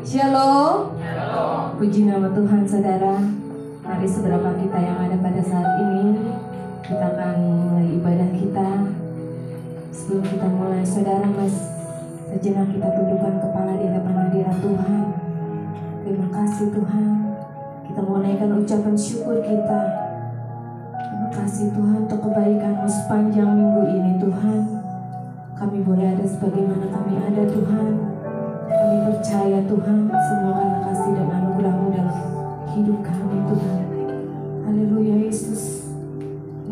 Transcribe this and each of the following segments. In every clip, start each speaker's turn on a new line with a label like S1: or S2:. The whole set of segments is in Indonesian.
S1: Shalom. Puji nama Tuhan, saudara. Mari seberapa kita yang ada pada saat ini, kita akan mulai ibadah kita. Sebelum kita mulai, saudara, sejenak kita tundukkan kepala di hadapan hadirat Tuhan. Terima kasih Tuhan. Kita mau naikkan ucapan syukur kita. Terima kasih Tuhan untuk kebaikan-Mu sepanjang minggu ini Tuhan. Kami boleh ada sebagaimana kami ada Tuhan. Kami percaya Tuhan semua karena kasih dan anugerah-Mu dalam hidup kami Tuhan. Haleluya Yesus.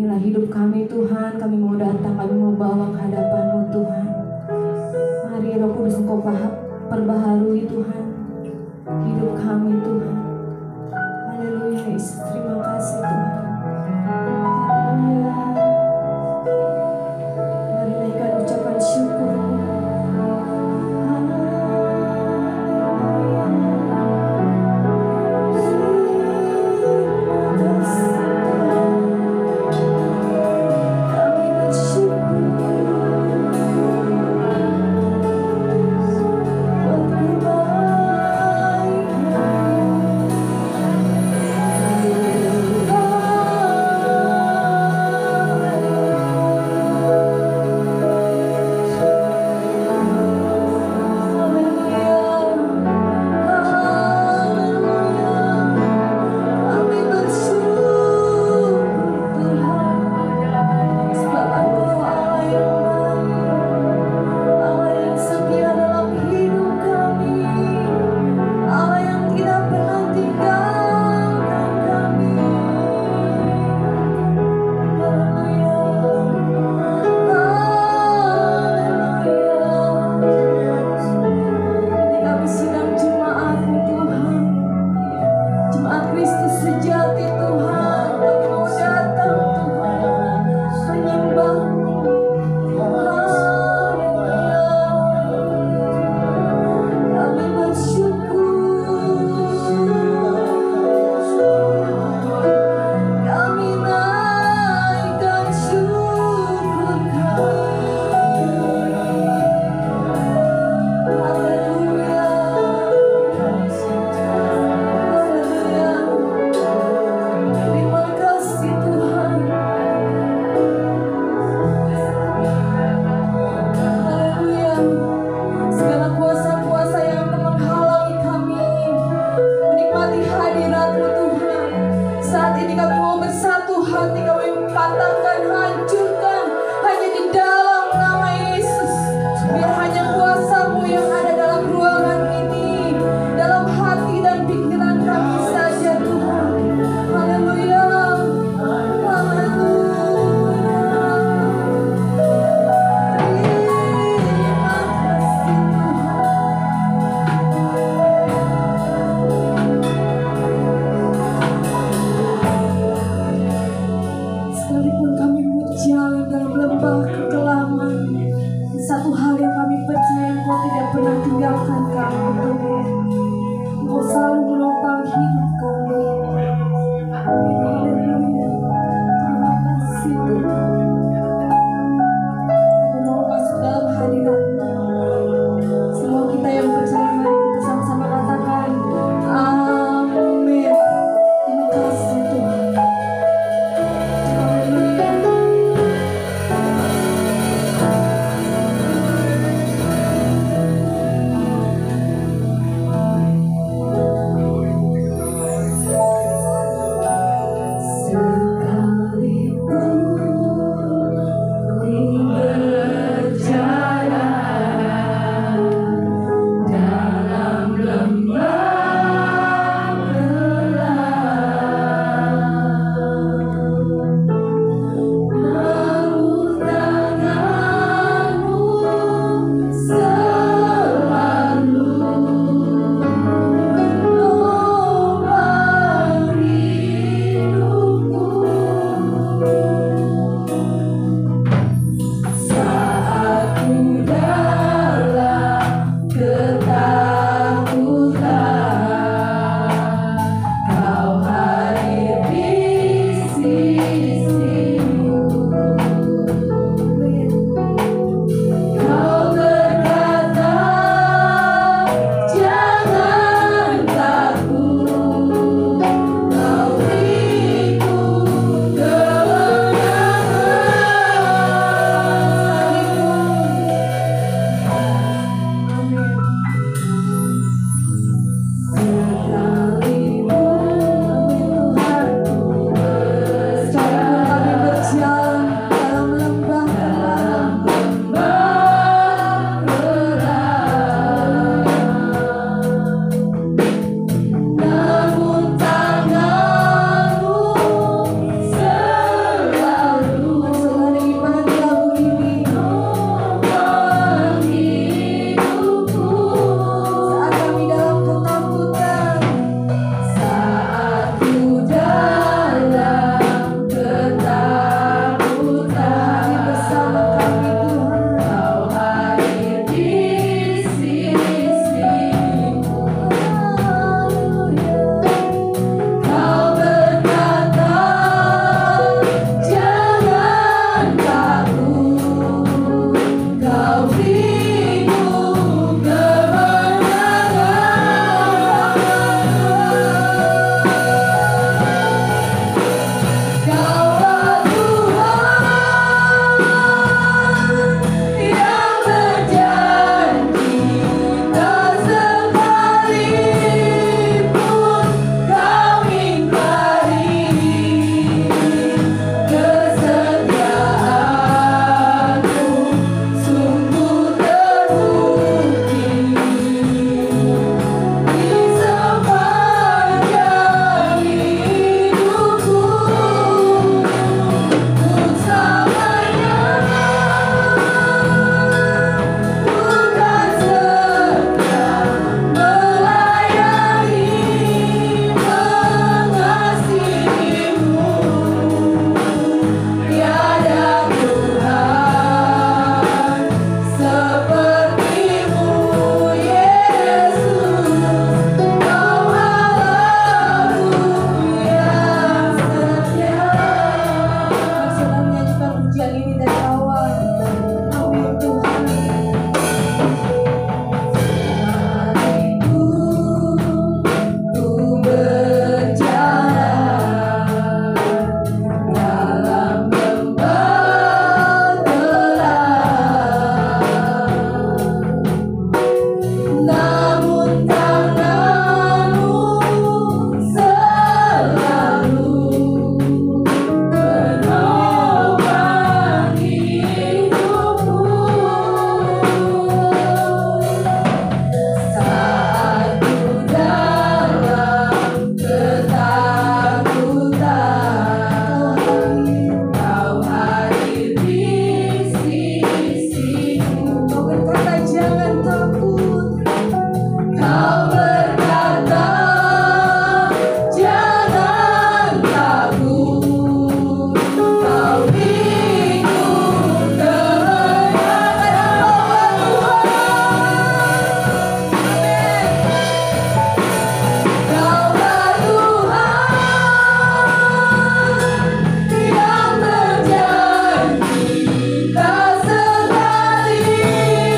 S1: Inilah hidup kami Tuhan. Kami mau datang, kami mau bawa ke hadapan-Mu Tuhan. Mari Roh Kudus Engkau perbaharui Tuhan hidup kami Tuhan. Haleluya Yesus. Terima kasih Tuhan. Haleluya. Mari naikkan ucapan syukur.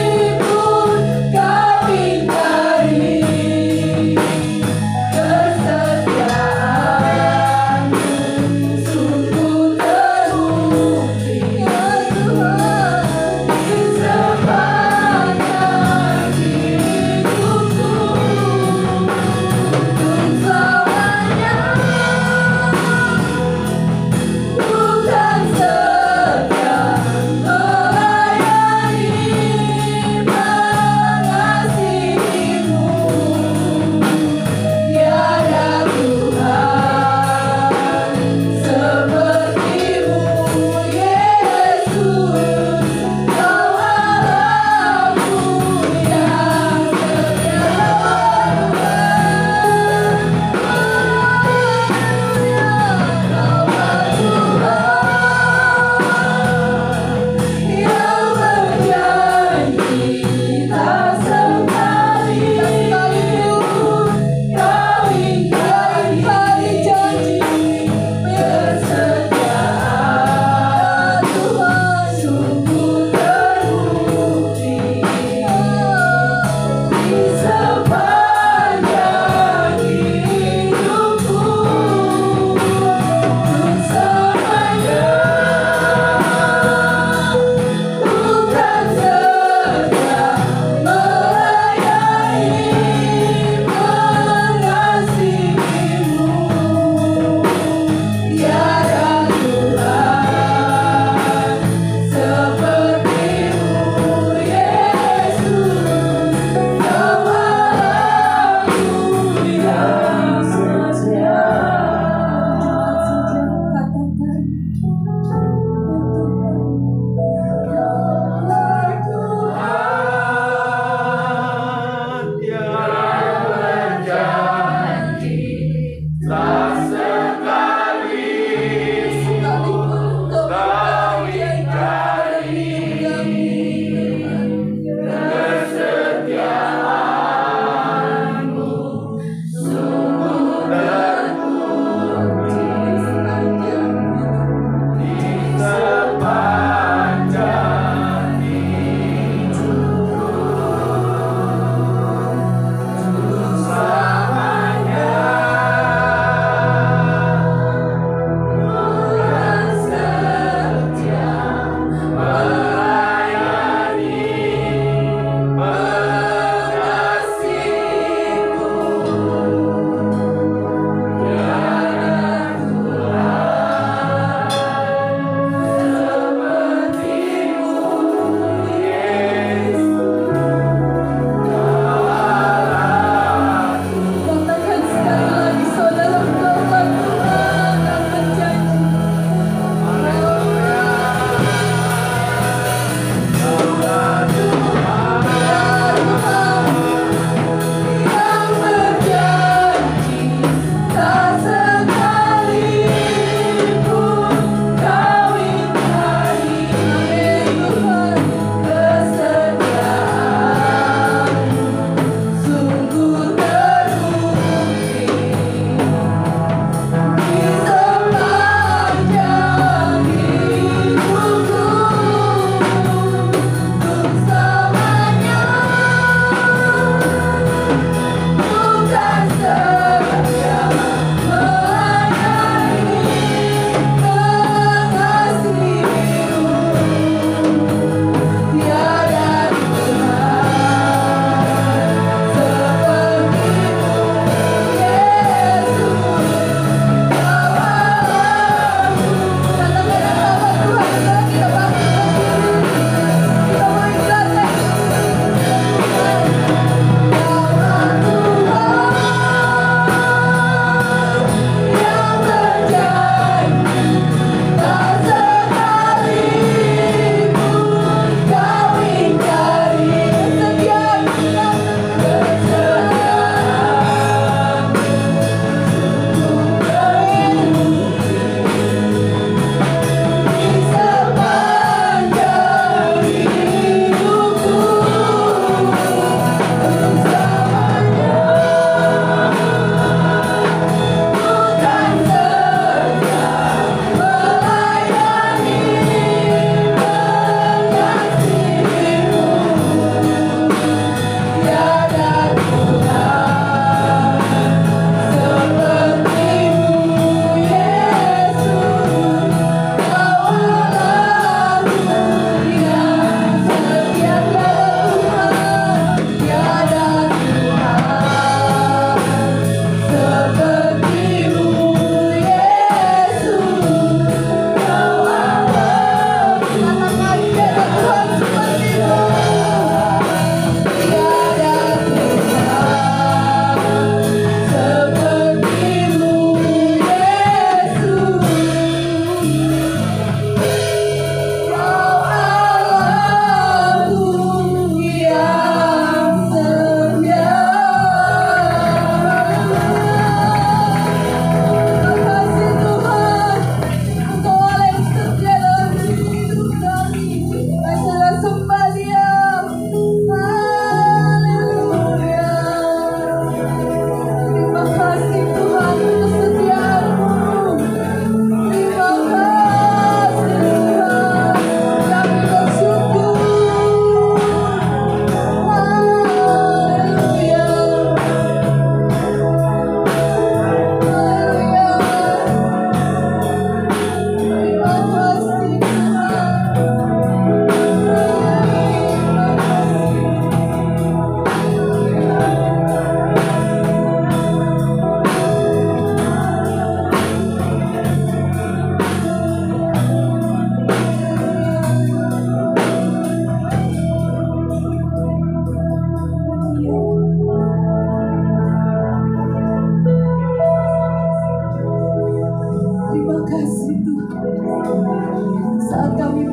S2: Sekalipun kau ingkari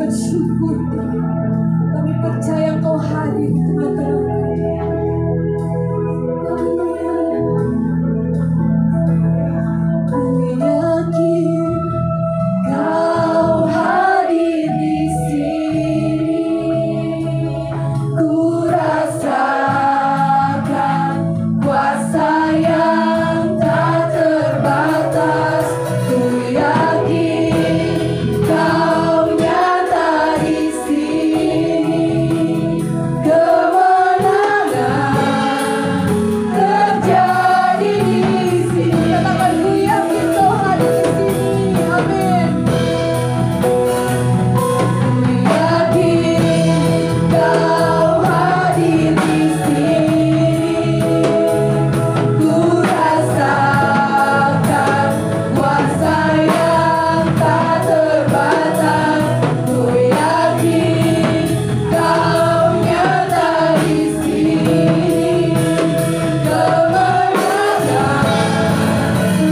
S1: bersyukur. Kami percaya Engkau hadir di tengah-tengah kami. Ku yakin Kau hadir di sini. Ku rasakan kuasa yang tak terbatas. Ku yakin Kau nyata di sini. Kemenangan terjadi di sini. Katakan ku yakin Kau hadir di sini. Amin. Ku yakin Kau hadir di sini. Ku rasakan kuasa yang tak terbatas. Ku yakin Kau nyata di sini. Kemenangan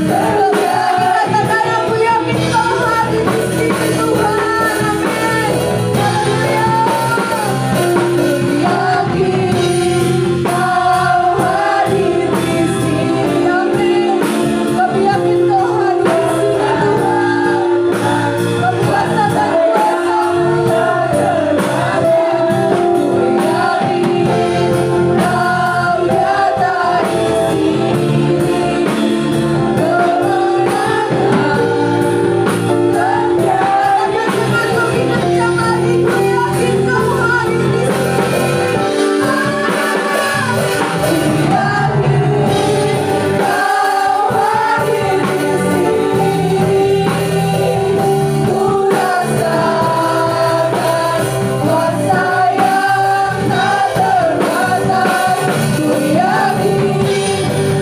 S1: terjadi. Katakan aku yakin Kau hadir di sini Tuhan. Amin. Haleluya. Ku yakin Kau hadir di sini. Amin. Kami yakin Kau hadir di sini Tuhan. Kami rasakan kuasa-Mu. Ku yakin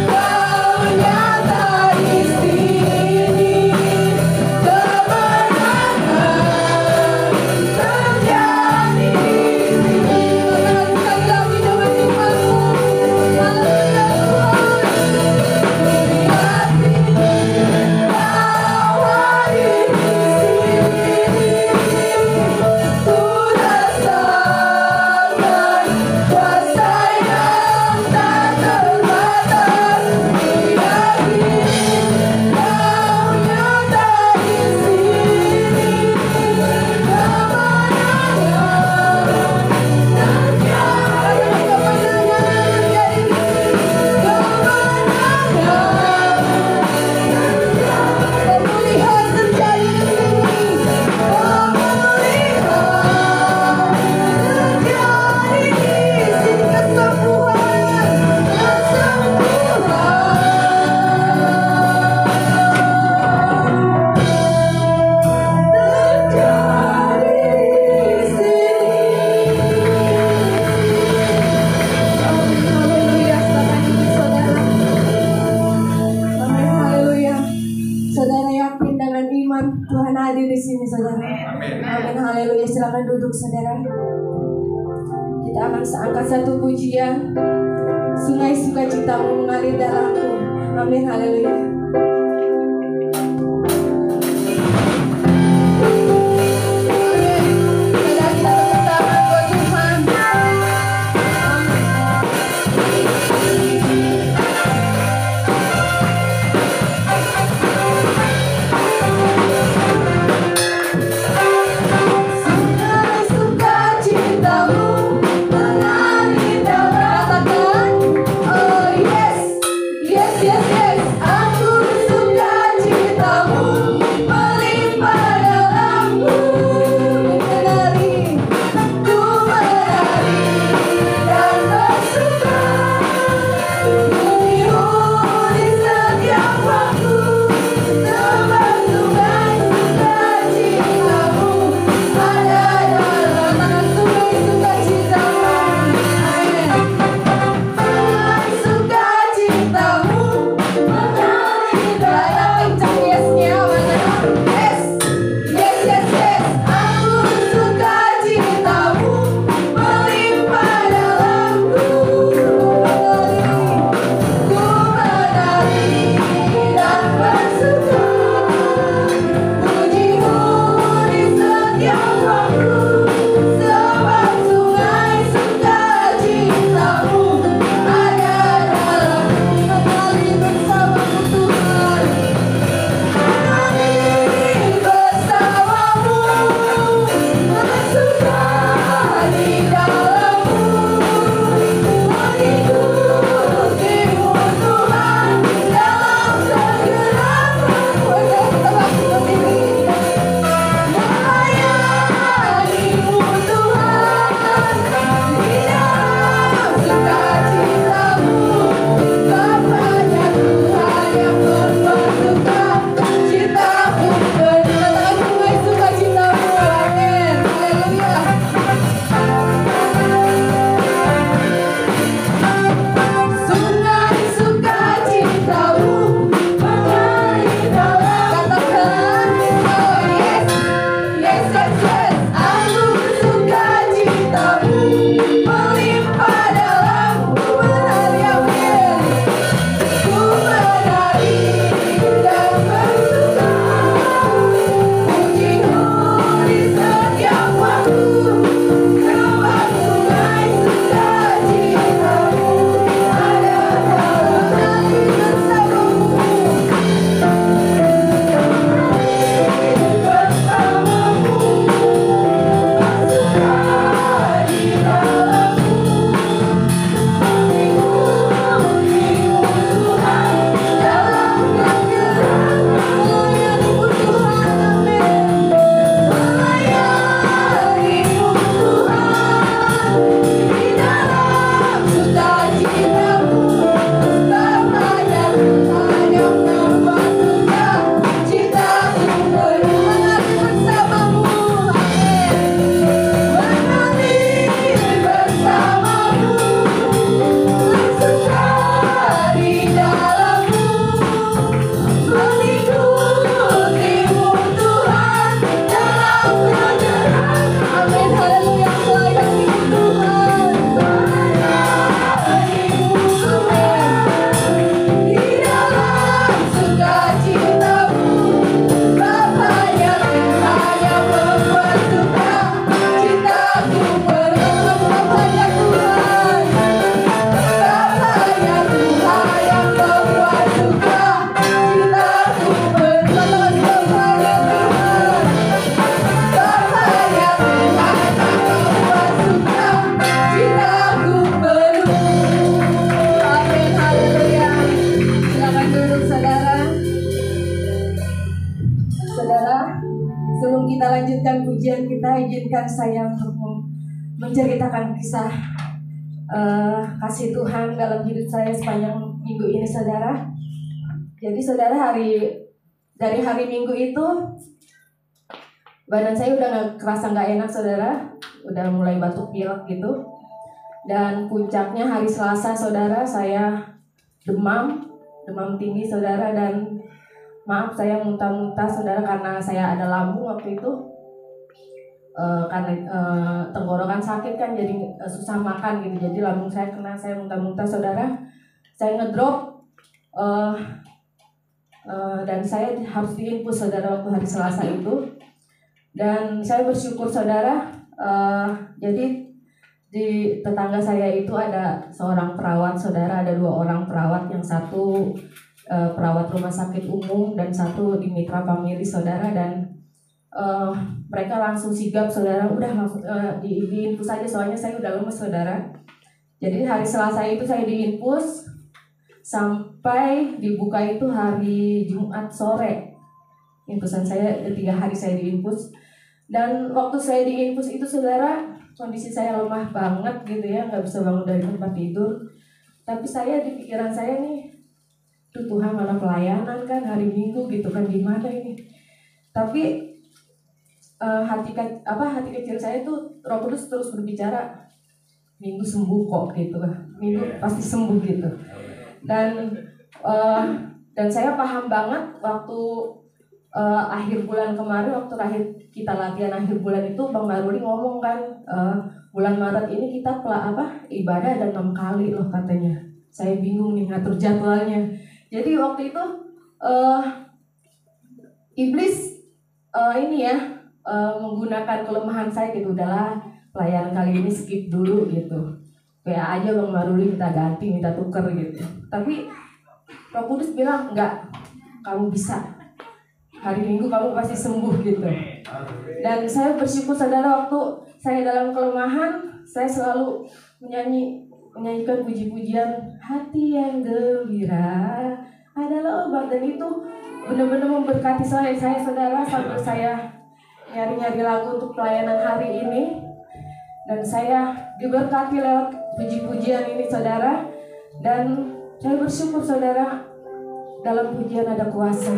S1: Kau nyata di sini. Saudara yakin dengan iman Tuhan hadir di sini, saudara. Amin. Haleluya. Silakan duduk, saudara. Kita akan angkat satu pujian. Sungai sukacitamu mengalir dalamku. Amin. Haleluya. Aku bercerita, izinkan saya untuk menceritakan kisah kasih Tuhan dalam hidup saya sepanjang minggu ini, saudara. Jadi saudara, dari hari Minggu itu badan saya udah kerasa nggak enak, saudara. Udah mulai batuk pilek gitu. Dan puncaknya hari Selasa, saudara, saya demam tinggi, saudara. Dan maaf, saya muntah-muntah, saudara, karena saya ada lambung waktu itu. Karena tenggorokan sakit kan, jadi susah makan gitu. Jadi lambung saya kena, saya muntah-muntah, saudara. Saya ngedrop dan saya harus diinfus, saudara, waktu hari Selasa itu. Dan saya bersyukur, saudara, jadi di tetangga saya itu ada seorang perawat, saudara. Ada 2 orang perawat, yang satu perawat rumah sakit umum dan satu di Mitra Family, saudara. Dan mereka langsung sigap, saudara, udah langsung diinfus aja, soalnya saya udah lemes, saudara. Jadi hari Selasa itu saya diinfus sampai dibuka itu hari Jumat sore. Infusan saya 3 hari saya diinfus. Dan waktu saya diinfus itu, saudara, kondisi saya lemah banget gitu ya, nggak bisa bangun dari tempat tidur. Tapi saya di pikiran saya nih, tuh Tuhan, mana pelayanan kan hari Minggu gitu kan, gimana ini? Tapi hati kecil saya tuh, Roh Kudus terus berbicara, Minggu sembuh kok gitu, Minggu pasti sembuh gitu. Dan saya paham banget waktu akhir bulan kemarin, waktu terakhir kita latihan akhir bulan itu, Bang Maruli ngomong kan, bulan Maret ini kita ibadah ada 6 kali loh katanya. Saya bingung nih ngatur jadwalnya. Jadi waktu itu iblis menggunakan kelemahan saya gitu. Udahlah, pelayanan kali ini skip dulu gitu. PA aja Bang Maruli, minta ganti, minta tuker gitu. Tapi Roh Kudus bilang, enggak, kamu bisa. Hari Minggu kamu pasti sembuh gitu. Dan saya bersyukur, saudara, waktu saya dalam kelemahan, saya selalu menyanyikan puji-pujian, hati yang gembira adalah obat. Dan itu benar-benar memberkati saya, saudara, sampai saya nyari-nyari lagu untuk pelayanan hari ini. Dan saya diberkati lewat puji-pujian ini, saudara. Dan saya bersyukur, saudara, dalam pujian ada kuasa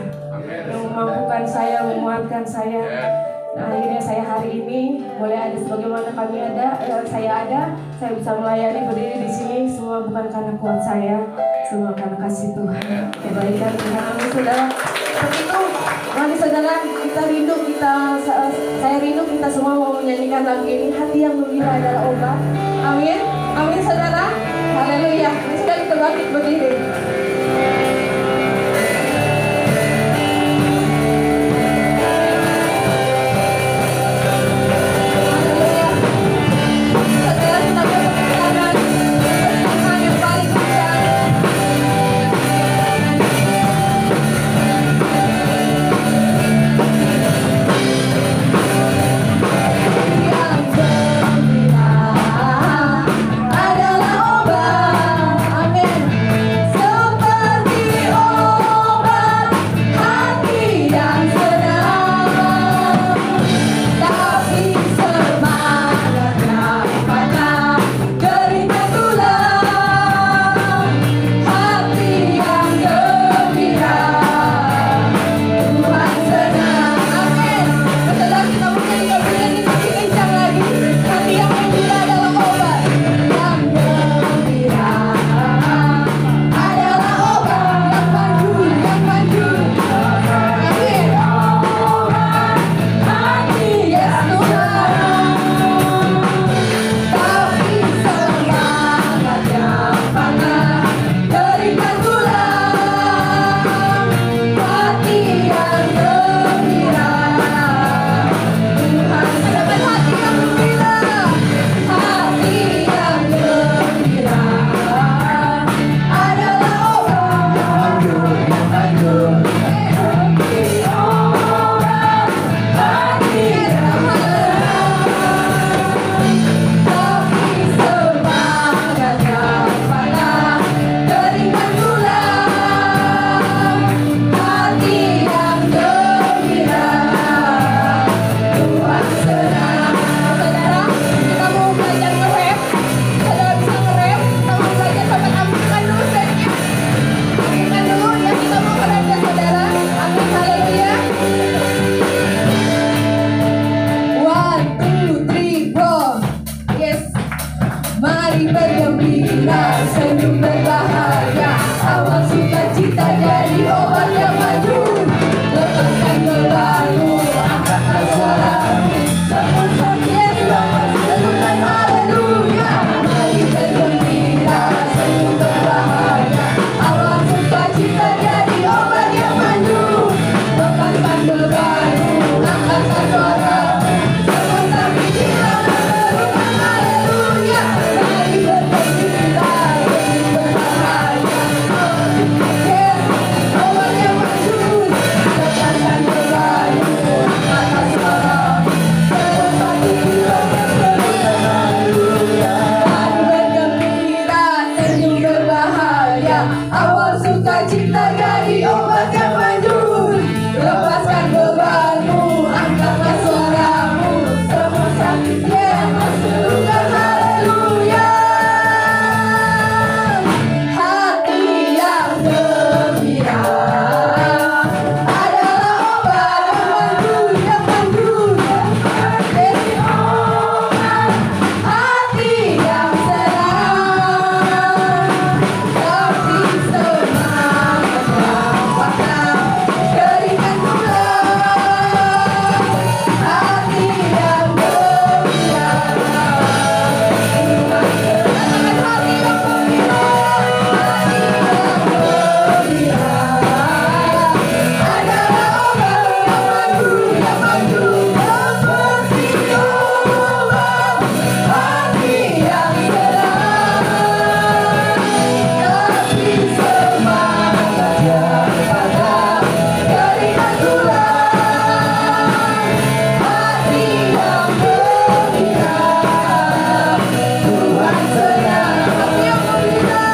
S1: yang memampukan saya, menguatkan saya. Nah, akhirnya saya hari ini boleh ada sebagaimana saya bisa melayani, berdiri di sini. Semua bukan karena kuat saya, semua karena kasih Tuhan, kebaikan Tuhan. Amin, saudara. Seperti itu, mari saudara, saya rindu kita semua mau menyanyikan lagu ini, hati yang gembira adalah obat. Amin, amin, saudara. Haleluya. Sudah kita bangkit berdiri.
S2: Adalah obat, amin. sukacita jadi obat yang manjur. Lepaskan bebanmu, angkatlah suaramu, semua sakit yang masukkan haleluya. Hati yang gembira adalah obat yang manjur, jadi obat hati yang senang. Tapi semangat yang patah berikan pulang hati yang gembira. Hati yang gembira, hati yang gembira adalah obat yang manjur seperti obat hati yang senang. Tapi semangat yang patah berikan pulang hati yang gembira. Tuhan senang hati yang gembira,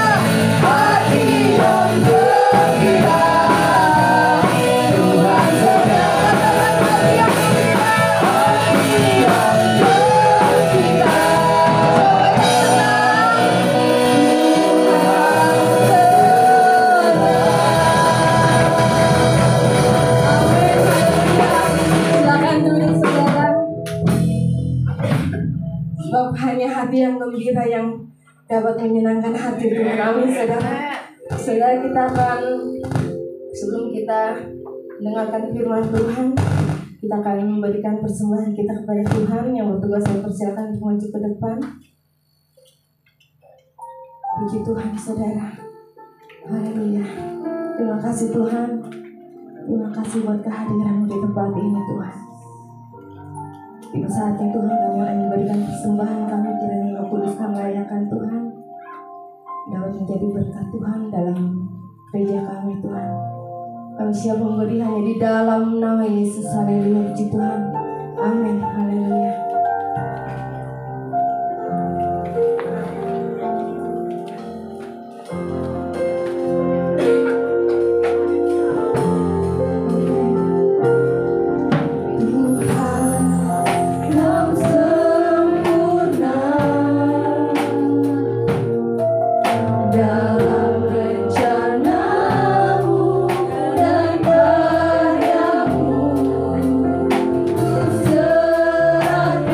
S2: hati yang gembira. Tuhan senang hati yang gembira, hati yang gembira. Silakan duduk saudara. Sebab hanya hati yang gembira yang dapat menyenangkan hati Tuhan. Amin saudara. Saudara, kita akan, sebelum kita mendengarkan firman Tuhan, kita akan memberikan persembahan kita kepada Tuhan. Yang bertugas saya persilakan untuk maju ke depan. Puji Tuhan saudara. Haleluya. Terima kasih Tuhan. Terima kasih buat kehadiran di tempat ini Tuhan. Di saat ini Tuhan, kami akan memberikan persembahan kami, kiranya Roh Kudus kami layakan Tuhan, dapat menjadi berkat Tuhan dalam gereja kami Tuhan. Kami siap memberi hanya di dalam nama Yesus. Haleluya. Puji Tuhan. Amin. Haleluya. Tuhan yang sempurna dalam rencana-Mu dan karya-Mu, ku serahkan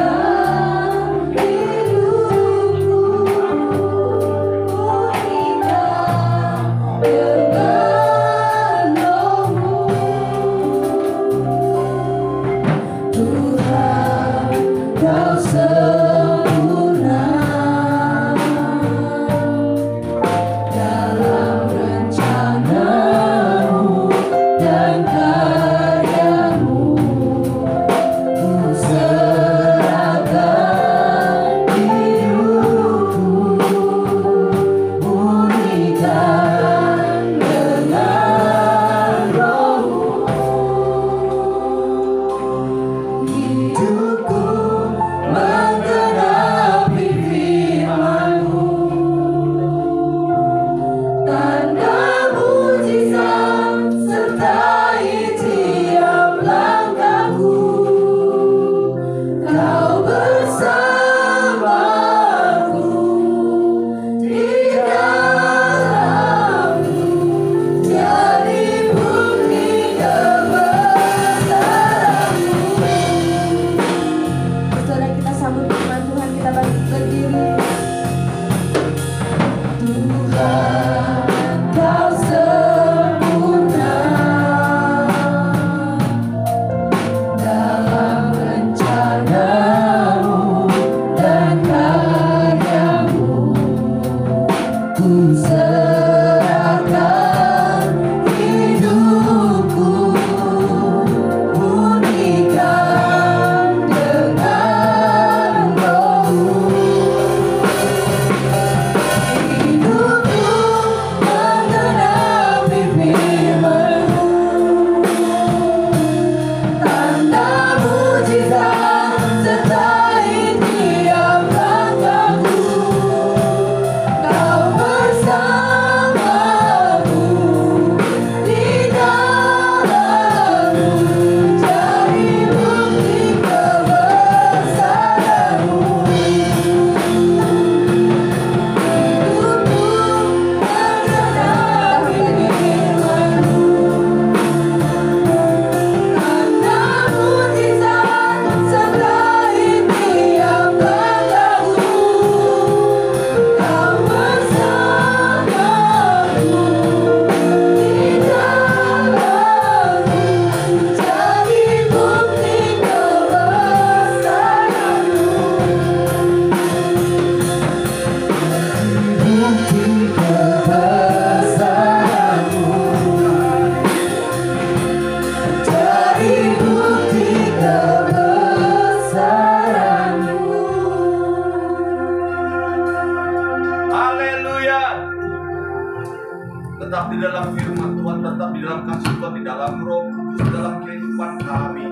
S3: kuasa Tuhan tetap di dalam kasih Tuhan, di dalam Roh Kudus, di dalam kehidupan kami.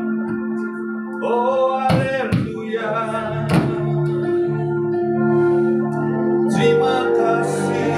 S3: Oh haleluya. Terima kasih.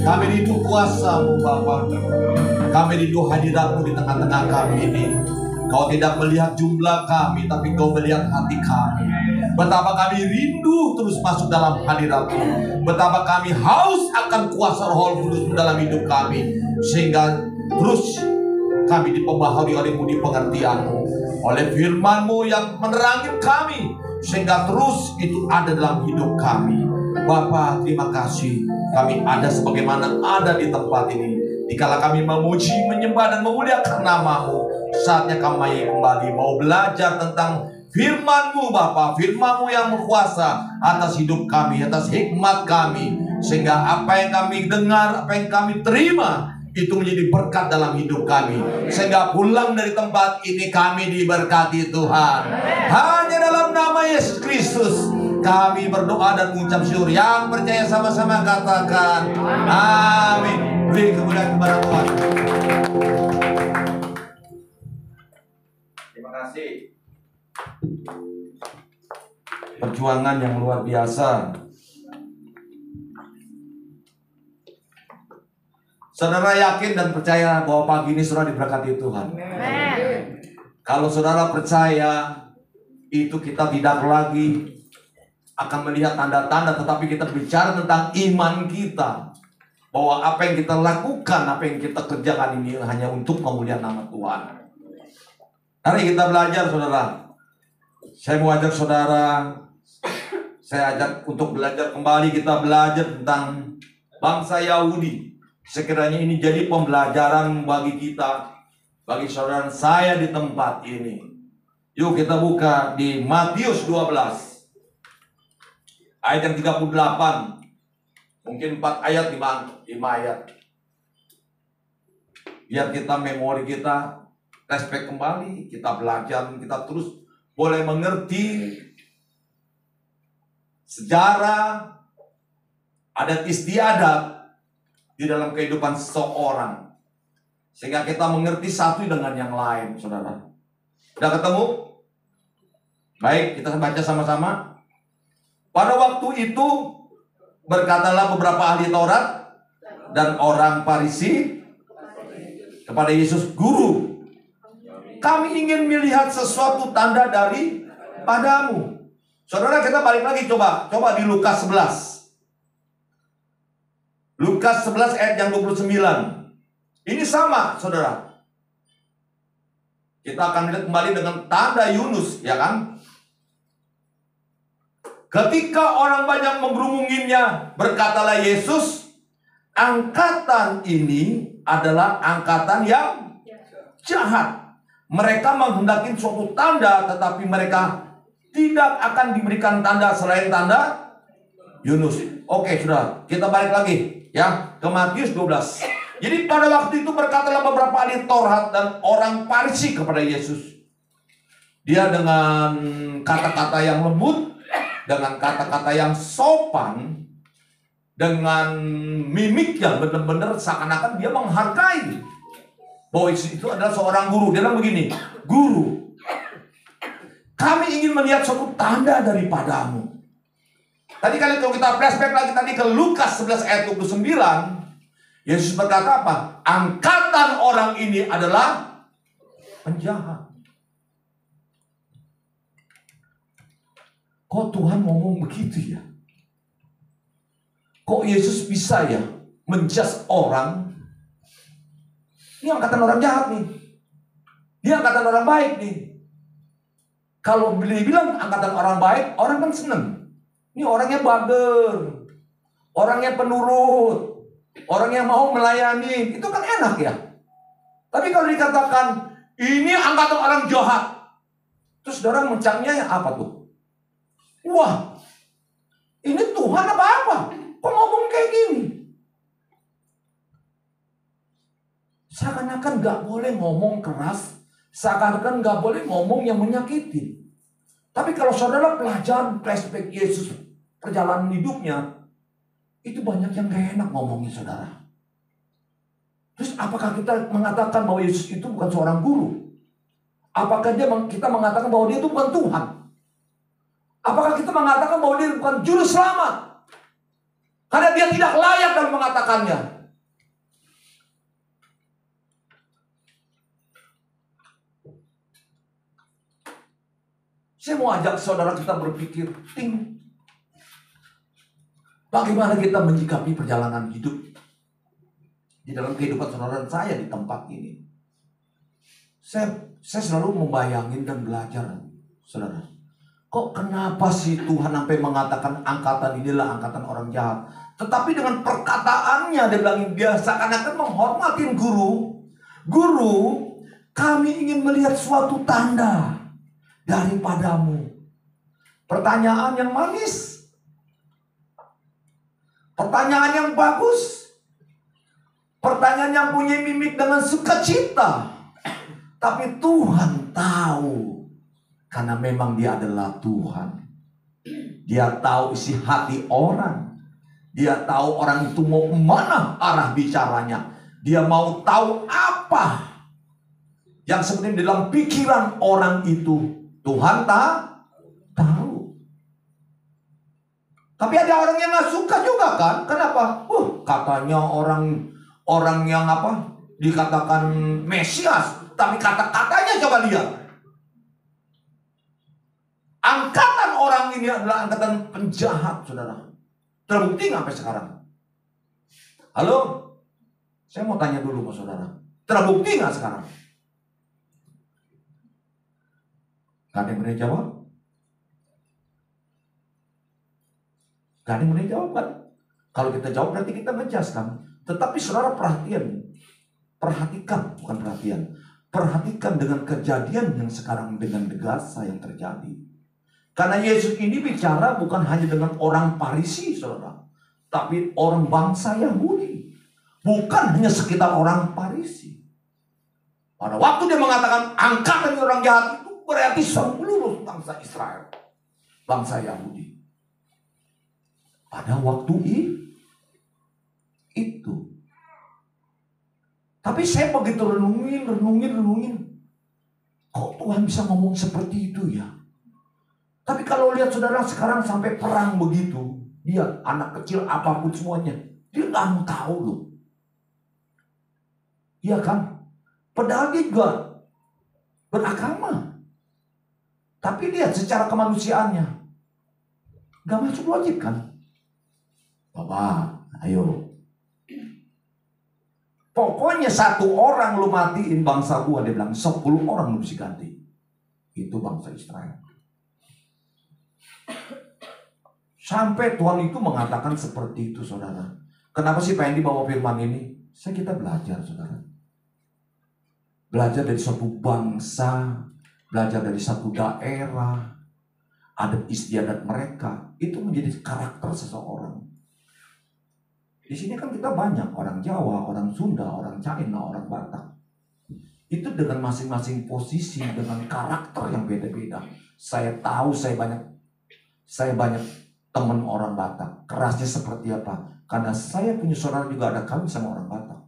S3: Kami rindu kuasa-Mu Bapa. Kami rindu hadirat-Mu di tengah-tengah kami ini. Kau tidak melihat jumlah kami, tapi Kau melihat hati kami. Betapa kami rindu terus masuk dalam hadirat-Mu. Betapa kami haus akan kuasa Roh Kudus dalam hidup kami. Sehingga terus kami dipengaruhi oleh budi pengertian-Mu, oleh firman-Mu yang menerangi kami, sehingga terus itu ada dalam hidup kami. Bapa, terima kasih kami ada sebagaimana ada di tempat ini. Dikala kami memuji, menyembah dan memuliakan nama-Mu, saatnya kami kembali mau belajar tentang firman-Mu Bapa, firman-Mu yang berkuasa atas hidup kami, atas hikmat kami, sehingga apa yang kami dengar, apa yang kami terima itu menjadi berkat dalam hidup kami, sehingga pulang dari tempat ini kami diberkati Tuhan. Hanya dalam nama Yesus Kristus kami berdoa dan mengucap syukur. Yang percaya sama-sama katakan amin. Beri kemuliaan kepada Tuhan. Terima kasih. Perjuangan yang luar biasa. Saudara yakin dan percaya bahwa pagi ini saudara diberkati Tuhan? Amen. Kalau saudara percaya, itu kita tidak lagi akan melihat tanda-tanda, tetapi kita bicara tentang iman kita, bahwa apa yang kita lakukan, apa yang kita kerjakan ini hanya untuk memuliakan nama Tuhan. Hari kita belajar saudara. Saya mau ajak saudara, saya ajak untuk belajar kembali, kita belajar tentang bangsa Yahudi. Sekiranya ini jadi pembelajaran bagi kita, bagi saudara saya di tempat ini. Yuk kita buka di Matius 12 ayat yang 38. Mungkin 4 ayat, 5 ayat. Biar kita memori kita respect kembali, kita belajar, kita terus boleh mengerti sejarah, adat istiadat di dalam kehidupan seseorang, sehingga kita mengerti satu dengan yang lain, saudara. Sudah ketemu? Baik, kita baca sama-sama. Pada waktu itu berkatalah beberapa ahli Taurat dan orang Farisi kepada Yesus, "Guru, Kami ingin melihat sesuatu tanda daripadamu. Saudara, kita balik lagi coba di Lukas 11. Lukas 11 ayat yang 29. Ini sama, saudara. Kita akan lihat kembali dengan tanda Yunus, ya kan? Ketika orang banyak menggerumunginya, berkatalah Yesus, angkatan ini adalah angkatan yang jahat. Mereka menghendaki suatu tanda, tetapi mereka tidak akan diberikan tanda selain tanda Yunus. Oke, saudara, kita balik lagi ya ke Matius 12. Jadi pada waktu itu berkatalah beberapa ahli Taurat dan orang Farisi kepada Yesus. Dia dengan kata-kata yang lembut, dengan kata-kata yang sopan, dengan mimik yang benar-benar seakan-akan dia menghargai bahwa itu adalah seorang guru. Dia bilang begini, "Guru, kami ingin melihat suatu tanda daripadamu." Tadi kalau kita flashback lagi tadi ke Lukas 11 ayat 29, Yesus berkata apa? Angkatan orang ini adalah penjahat. Kok Tuhan ngomong begitu ya? Kok Yesus bisa ya menjudge orang? Ini angkatan orang jahat nih. Ini angkatan orang baik nih. Kalau beliau bilang angkatan orang baik, orang kan seneng. Ini orangnya bager, orangnya penurut, orang yang mau melayani, itu kan enak ya. Tapi kalau dikatakan ini angkatan orang jahat, terus saudara mencangnya apa tuh? Wah, ini Tuhan apa-apa? Kok ngomong kayak gini? Seakan-akan gak boleh ngomong keras, seakan-akan gak boleh ngomong yang menyakiti. Tapi kalau saudara pelajaran flashback Yesus perjalanan hidupnya, itu banyak yang gak enak ngomongin saudara. Terus apakah kita mengatakan bahwa Yesus itu bukan seorang guru? Apakah kita mengatakan bahwa dia itu bukan Tuhan? Apakah kita mengatakan bahwa dia bukan juru selamat? Karena dia tidak layak dalam mengatakannya. Saya mau ajak saudara kita berpikir, bagaimana kita menyikapi perjalanan hidup di dalam kehidupan saudara dan saya di tempat ini. Saya selalu membayangin dan belajar, saudara. Kok kenapa sih Tuhan sampai mengatakan angkatan inilah angkatan orang jahat? Tetapi dengan perkataannya dia bilang dia seakan-akan menghormatin guru. Guru, kami ingin melihat suatu tanda daripadamu. Pertanyaan yang manis, pertanyaan yang bagus, pertanyaan yang punya mimik dengan sukacita. Tapi Tuhan tahu, karena memang dia adalah Tuhan. Dia tahu isi hati orang. Dia tahu orang itu mau kemana arah bicaranya. Dia mau tahu apa yang sebenarnya dalam pikiran orang itu. Tuhan tahu. Tapi ada orang yang gak suka juga kan? Kenapa? Katanya orang yang apa? Dikatakan Mesias. Tapi kata-katanya coba lihat. Angkatan orang ini adalah angkatan penjahat, saudara. Terbukti nggak sampai sekarang? Halo? Saya mau tanya dulu ke saudara. Terbukti nggak sekarang? Gak ada yang berani jawab? Gak ada yang berani jawab kan? Kalau kita jawab berarti kita ngejaskan. Tetapi saudara perhatikan, bukan perhatian. Perhatikan dengan kejadian yang sekarang dengan Gaza yang terjadi. Karena Yesus ini bicara bukan hanya dengan orang Farisi, saudara. Tapi orang bangsa Yahudi. Bukan hanya sekitar orang Farisi. Pada waktu dia mengatakan angkatan orang jahat itu berarti seluruh bangsa Israel. Bangsa Yahudi. Pada waktu itu. Tapi saya begitu renungin. Kok Tuhan bisa ngomong seperti itu ya? Tapi kalau lihat saudara sekarang sampai perang begitu, dia anak kecil apapun semuanya, dia nggak mau tahu loh. Iya kan? Padahal dia juga
S4: beragama. Tapi lihat secara kemanusiaannya, gak masuk logik kan? Bapak, ayo. Pokoknya 1 orang lu matiin bangsa gua, dia bilang 10 orang lu bisa ganti. Itu bangsa Israel. Sampai Tuhan itu mengatakan seperti itu, saudara. Kenapa sih pengen dibawa firman ini? Kita belajar, saudara. Belajar dari satu bangsa, belajar dari satu daerah, adat istiadat mereka, itu menjadi karakter seseorang. Di sini kan kita banyak orang Jawa, orang Sunda, orang China, orang Batak. Itu dengan masing-masing posisi, dengan karakter yang beda-beda. Saya tahu saya banyak teman orang Batak. Kerasnya seperti apa? Karena saya punya saudara juga ada kawin sama orang Batak.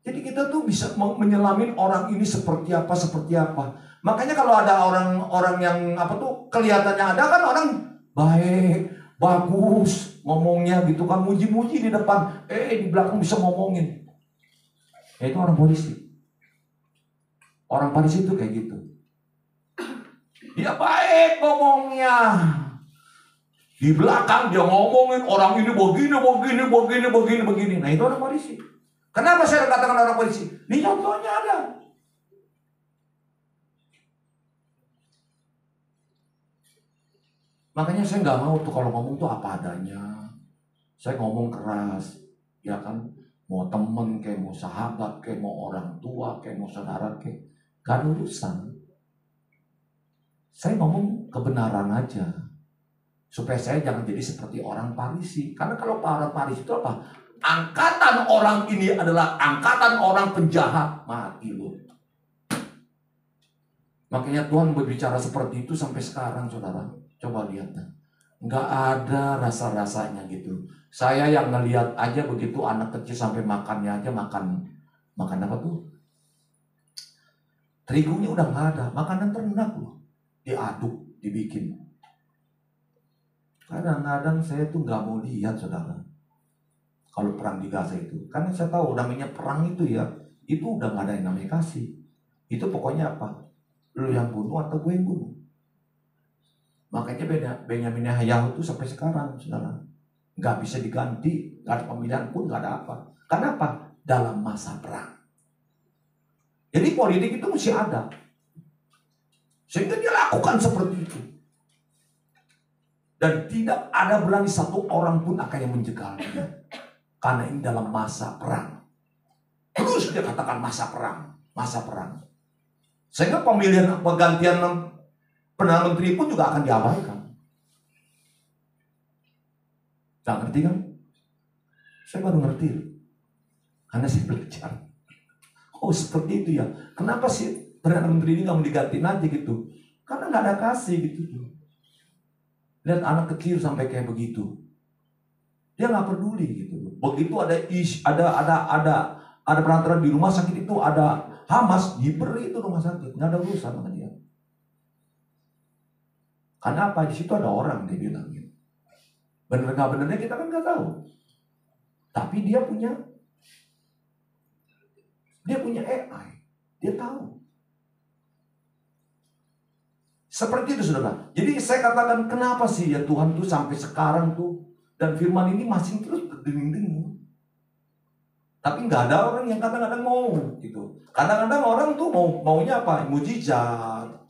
S4: Jadi kita tuh bisa menyelamin orang ini seperti apa. Makanya kalau ada orang yang kelihatannya ada kan orang baik, bagus ngomongnya gitu kan, muji-muji di depan, di belakang bisa ngomongin. Itu orang polisi. Orang Parisi itu kayak gitu. Dia baik ngomongnya. Di belakang dia ngomongin orang ini begini. Nah itu orang Parisi. Kenapa saya katakan orang Parisi? Ini contohnya ada. Makanya saya nggak mau tuh kalau ngomong tuh apa adanya. Saya ngomong keras, ya kan. Mau temen kayak, mau sahabat kayak, mau orang tua kayak, mau saudara kayak, gak ada urusan. Saya ngomong kebenaran aja, supaya saya jangan jadi seperti orang Parisi. Karena kalau orang Parisi itu apa? Angkatan orang ini adalah angkatan orang penjahat. Mati lu. Makanya Tuhan berbicara seperti itu sampai sekarang, saudara. Coba lihat, nggak ada rasa-rasanya gitu. Saya yang ngelihat aja begitu anak kecil sampai makannya aja makan apa tuh? Terigunya udah nggak ada, makanan ternak loh, diaduk, dibikin. Kadang-kadang saya tuh nggak mau lihat, saudara. Kalau perang di Gaza itu, karena saya tahu namanya perang itu ya, itu udah nggak ada yang namanya kasih. Itu pokoknya apa? Lu yang bunuh atau gue yang bunuh. Makanya Benyamin Netanyahu itu sampai sekarang, saudara, nggak bisa diganti, nggak ada pemilihan pun, nggak ada apa. Kenapa? Dalam masa perang. Jadi politik itu mesti ada, sehingga dia lakukan seperti itu. Dan tidak ada berani satu orang pun akan yang menjegal dia, karena ini dalam masa perang. Terus dia katakan masa perang. Sehingga penggantian Perdana Menteri pun juga akan diabaikan. Gak ngerti kan? Saya baru ngerti. Karena saya belajar. Oh seperti itu ya. Kenapa sih Perdana Menteri ini gak mau digantiin aja gitu? Karena gak ada kasih gitu. Lihat anak kecil sampai kayak begitu. Dia gak peduli gitu. Begitu ada perantara di rumah sakit itu, ada Hamas, diberi itu rumah sakit. Gak ada urusan sama dia. Karena apa? Di situ ada orang, dia bilang gitu. Bener gak benernya kita kan gak tahu. Tapi dia punya AI. Dia tahu. Seperti itu, saudara. Jadi saya katakan kenapa sih ya Tuhan tuh sampai sekarang tuh, dan firman ini masih terus berdenging-denging. Tapi nggak ada orang yang kadang-kadang mau gitu. Kadang-kadang orang tuh maunya apa? Mujizat.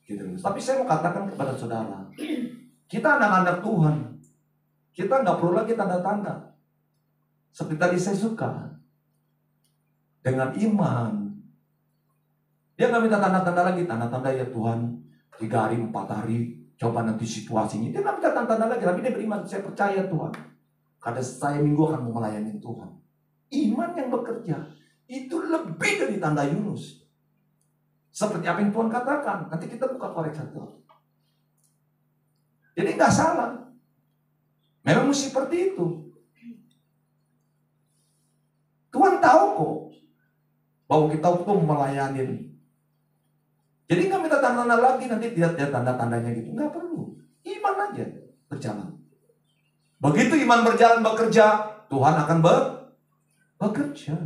S4: Gitu. Tapi saya mau katakan kepada saudara, kita anak-anak Tuhan, kita nggak perlu lagi tanda-tanda. Seperti tadi saya suka dengan iman. Dia nggak minta tanda-tanda lagi, tanda-tanda ya Tuhan 3 hari 4 hari, coba nanti situasinya. Dia nggak minta tanda-tanda lagi, tapi dia beriman. Saya percaya Tuhan, karena saya minggu akan mau melayani Tuhan. Iman yang bekerja itu lebih dari tanda Yunus. Seperti apa yang Tuhan katakan. Nanti kita buka koreksi Tuhan. Jadi nggak salah. Memang mesti seperti itu. Tuhan tahu kok bahwa kita tuh melayani. Jadi nggak minta tanda-tanda lagi. Nanti lihat ya tanda-tandanya gitu. Nggak perlu. Iman aja berjalan. Begitu iman berjalan bekerja, Tuhan akan bekerja.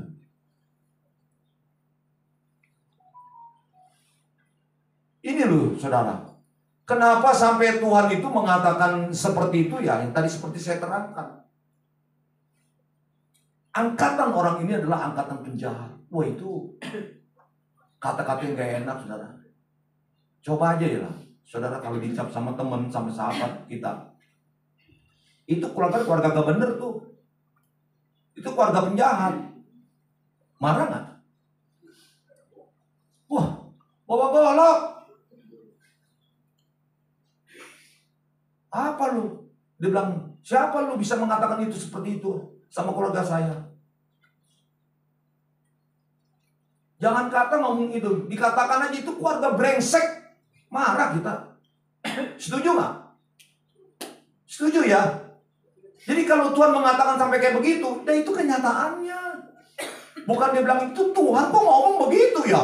S4: Ini loh saudara, kenapa sampai Tuhan itu mengatakan seperti itu ya, yang tadi seperti saya terangkan. Angkatan orang ini adalah angkatan penjahat. Wah itu kata-kata yang gak enak saudara. Coba aja ya, saudara kalau dicap sama teman, sama sahabat kita. Itu keluarga gak bener tuh. Itu keluarga penjahat. Marah gak? Wah, bawa golok. Apa lu? Dia bilang, siapa lu bisa mengatakan itu seperti itu sama keluarga saya? Jangan kata ngomong itu, dikatakan aja itu keluarga brengsek. Marah kita. Setuju gak? Setuju ya? Jadi kalau Tuhan mengatakan sampai kayak begitu, ya itu kenyataannya. Bukan dia bilang itu Tuhan kok ngomong begitu ya?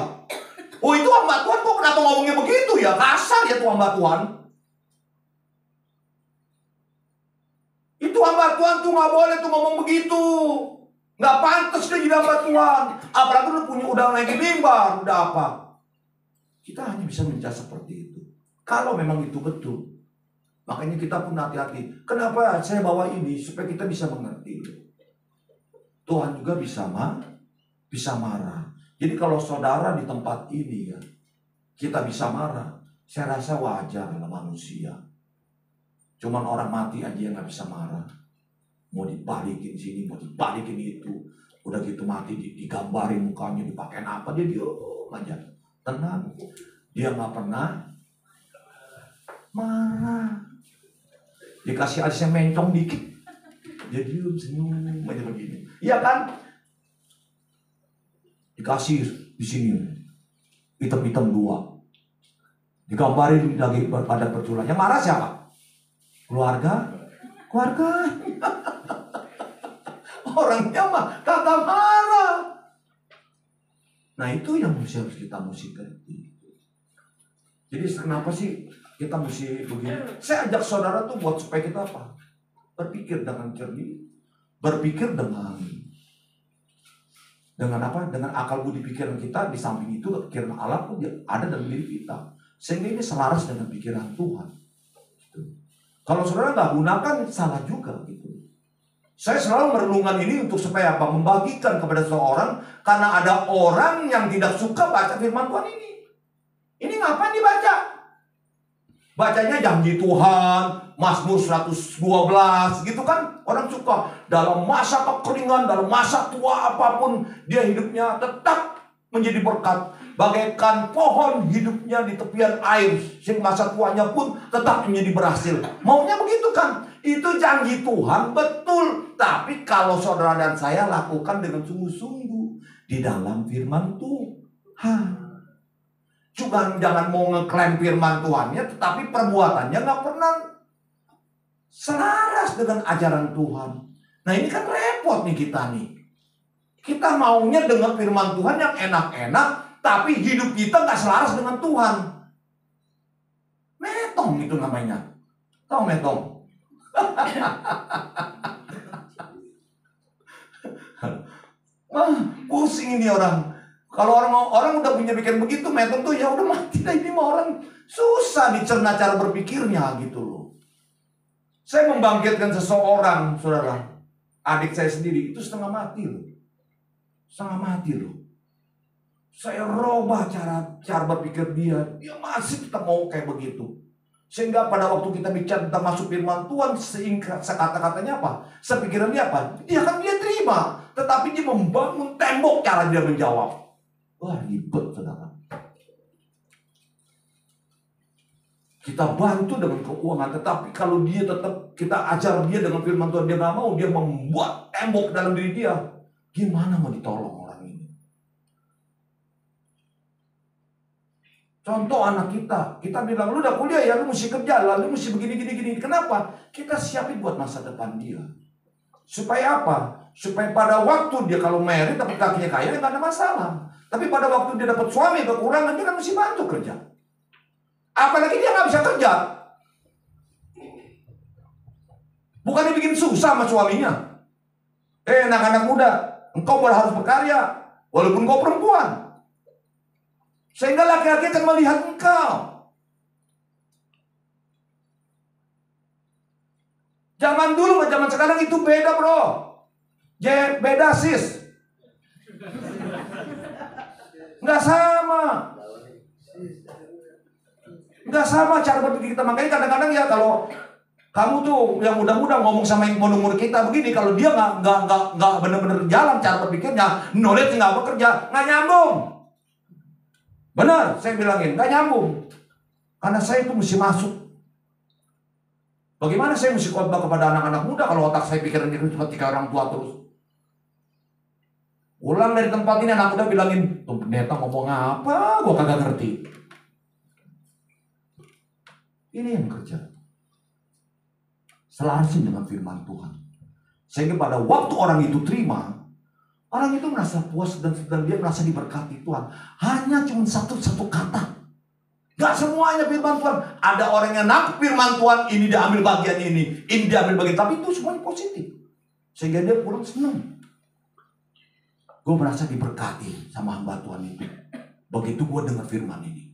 S4: Oh itu hamba Tuhan kok kenapa ngomongnya begitu ya? Kasar ya tuh hamba Tuhan. Itu hamba Tuhan tuh gak boleh tuh ngomong begitu. Gak pantas dia jadi hamba Tuhan. Apalagi udah naik mimbar, udah apa. Kita hanya bisa menjadi seperti itu kalau memang itu betul. Makanya kita pun hati-hati. Kenapa saya bawa ini? Supaya kita bisa mengerti. Tuhan juga bisa marah. Jadi kalau saudara di tempat ini ya, kita bisa marah. Saya rasa wajar lah manusia. Cuman orang mati aja yang gak bisa marah. Mau dibalikin sini, mau dibalikin itu. Udah gitu mati, digambarin mukanya, dipakein apa, dia diam aja. Tenang. Dia gak pernah marah. Dikasih aja mencong dikit, dia diam, senyum aja begini. Iya kan? Dikasih di sini hitam-hitam 2. Digambarin lagi pada perculan. Yang marah siapa? Keluarga. Orangnya mah kagak marah. Nah itu yang harus kita ngerti. Jadi kenapa sih kita mesti begini? Saya ajak saudara tuh buat supaya kita apa? Berpikir dengan jernih, berpikir dengan apa? Dengan akal budi pikiran kita. Di samping itu pikiran Allah pun ada dalam diri kita, sehingga ini selaras dengan pikiran Tuhan. Gitu. Kalau saudara nggak gunakan, salah juga gitu. Saya selalu merenungkan ini untuk supaya apa? Membagikan kepada seseorang, karena ada orang yang tidak suka baca firman Tuhan ini. Ini ngapain dibaca? Bacanya janji Tuhan, Mazmur 112 gitu kan. Orang suka dalam masa kekeringan, dalam masa tua apapun, dia hidupnya tetap menjadi berkat. Bagaikan pohon hidupnya di tepian air, sehingga masa tuanya pun tetap menjadi berhasil. Maunya begitu kan? Itu janji Tuhan, betul. Tapi kalau saudara dan saya lakukan dengan sungguh-sungguh di dalam firman Tuhan. Juga jangan mau ngeklaim firman Tuhannya, tetapi perbuatannya gak pernah selaras dengan ajaran Tuhan. Nah ini kan repot nih kita nih. Kita maunya dengar firman Tuhan yang enak-enak, tapi hidup kita gak selaras dengan Tuhan. Metong itu namanya. Tahu metong? Pusing ini orang. Kalau orang udah punya pikiran begitu, metong tuh ya udah mati dah. Ini mah orang susah dicerna cara berpikirnya gitu loh. Saya membangkitkan seseorang, saudara, adik saya sendiri itu setengah mati loh. Saya rubah cara berpikir dia masih tetap mau kayak begitu. Sehingga pada waktu kita bicara tentang masuk firman Tuhan, sekata-katanya apa? Sepikiran dia apa? Dia terima, tetapi dia membangun tembok cara dia menjawab. Wah ribet saudara. Kita bantu dengan keuangan, tetapi kalau dia tetap kita ajar dia dengan firman Tuhan, dia nggak mau, dia membuat tembok dalam diri dia. Gimana mau ditolong orang ini? Contoh anak kita bilang, lu udah kuliah ya, lu mesti kerja lah, lu mesti begini. Kenapa? Kita siapin buat masa depan dia. Supaya apa? Supaya pada waktu dia kalau married dapat kakinya kaya, nggak ada masalah. Tapi pada waktu dia dapat suami kekurangan, dia kan mesti bantu kerja. Apalagi dia nggak bisa kerja. Bukan dibikin susah sama suaminya. Anak-anak muda, Engkau harus berkarya, walaupun kau perempuan. Sehingga laki-laki akan melihat engkau. Zaman dulu sama zaman sekarang itu beda, bro. Beda, sis. Nggak sama. Nggak sama cara berpikir kita. Makanya kadang-kadang ya kalau kamu tuh yang muda-muda ngomong sama yang umur kita begini, kalau dia nggak benar-benar jalan cara berpikirnya, knowledge nggak bekerja, nggak nyambung. Benar, saya bilangin nggak nyambung. Karena saya itu mesti masuk. Bagaimana saya mesti khotbah kepada anak-anak muda kalau otak saya pikirannya seperti orang tua terus? Pulang dari tempat ini anak muda bilangin, tuh pendeta ngomong apa? Gua kagak ngerti. Ini yang kerja. Selaras dengan firman Tuhan. Sehingga pada waktu orang itu terima, orang itu merasa puas dan dia merasa diberkati Tuhan. Hanya cuma satu kata. Gak semuanya firman Tuhan. Ada orang yang nangkep firman Tuhan, ini diambil bagian ini diambil bagian. Tapi itu semuanya positif. Sehingga dia pulang senang. Gue merasa diberkati sama hamba Tuhan itu. Begitu gue dengar firman ini.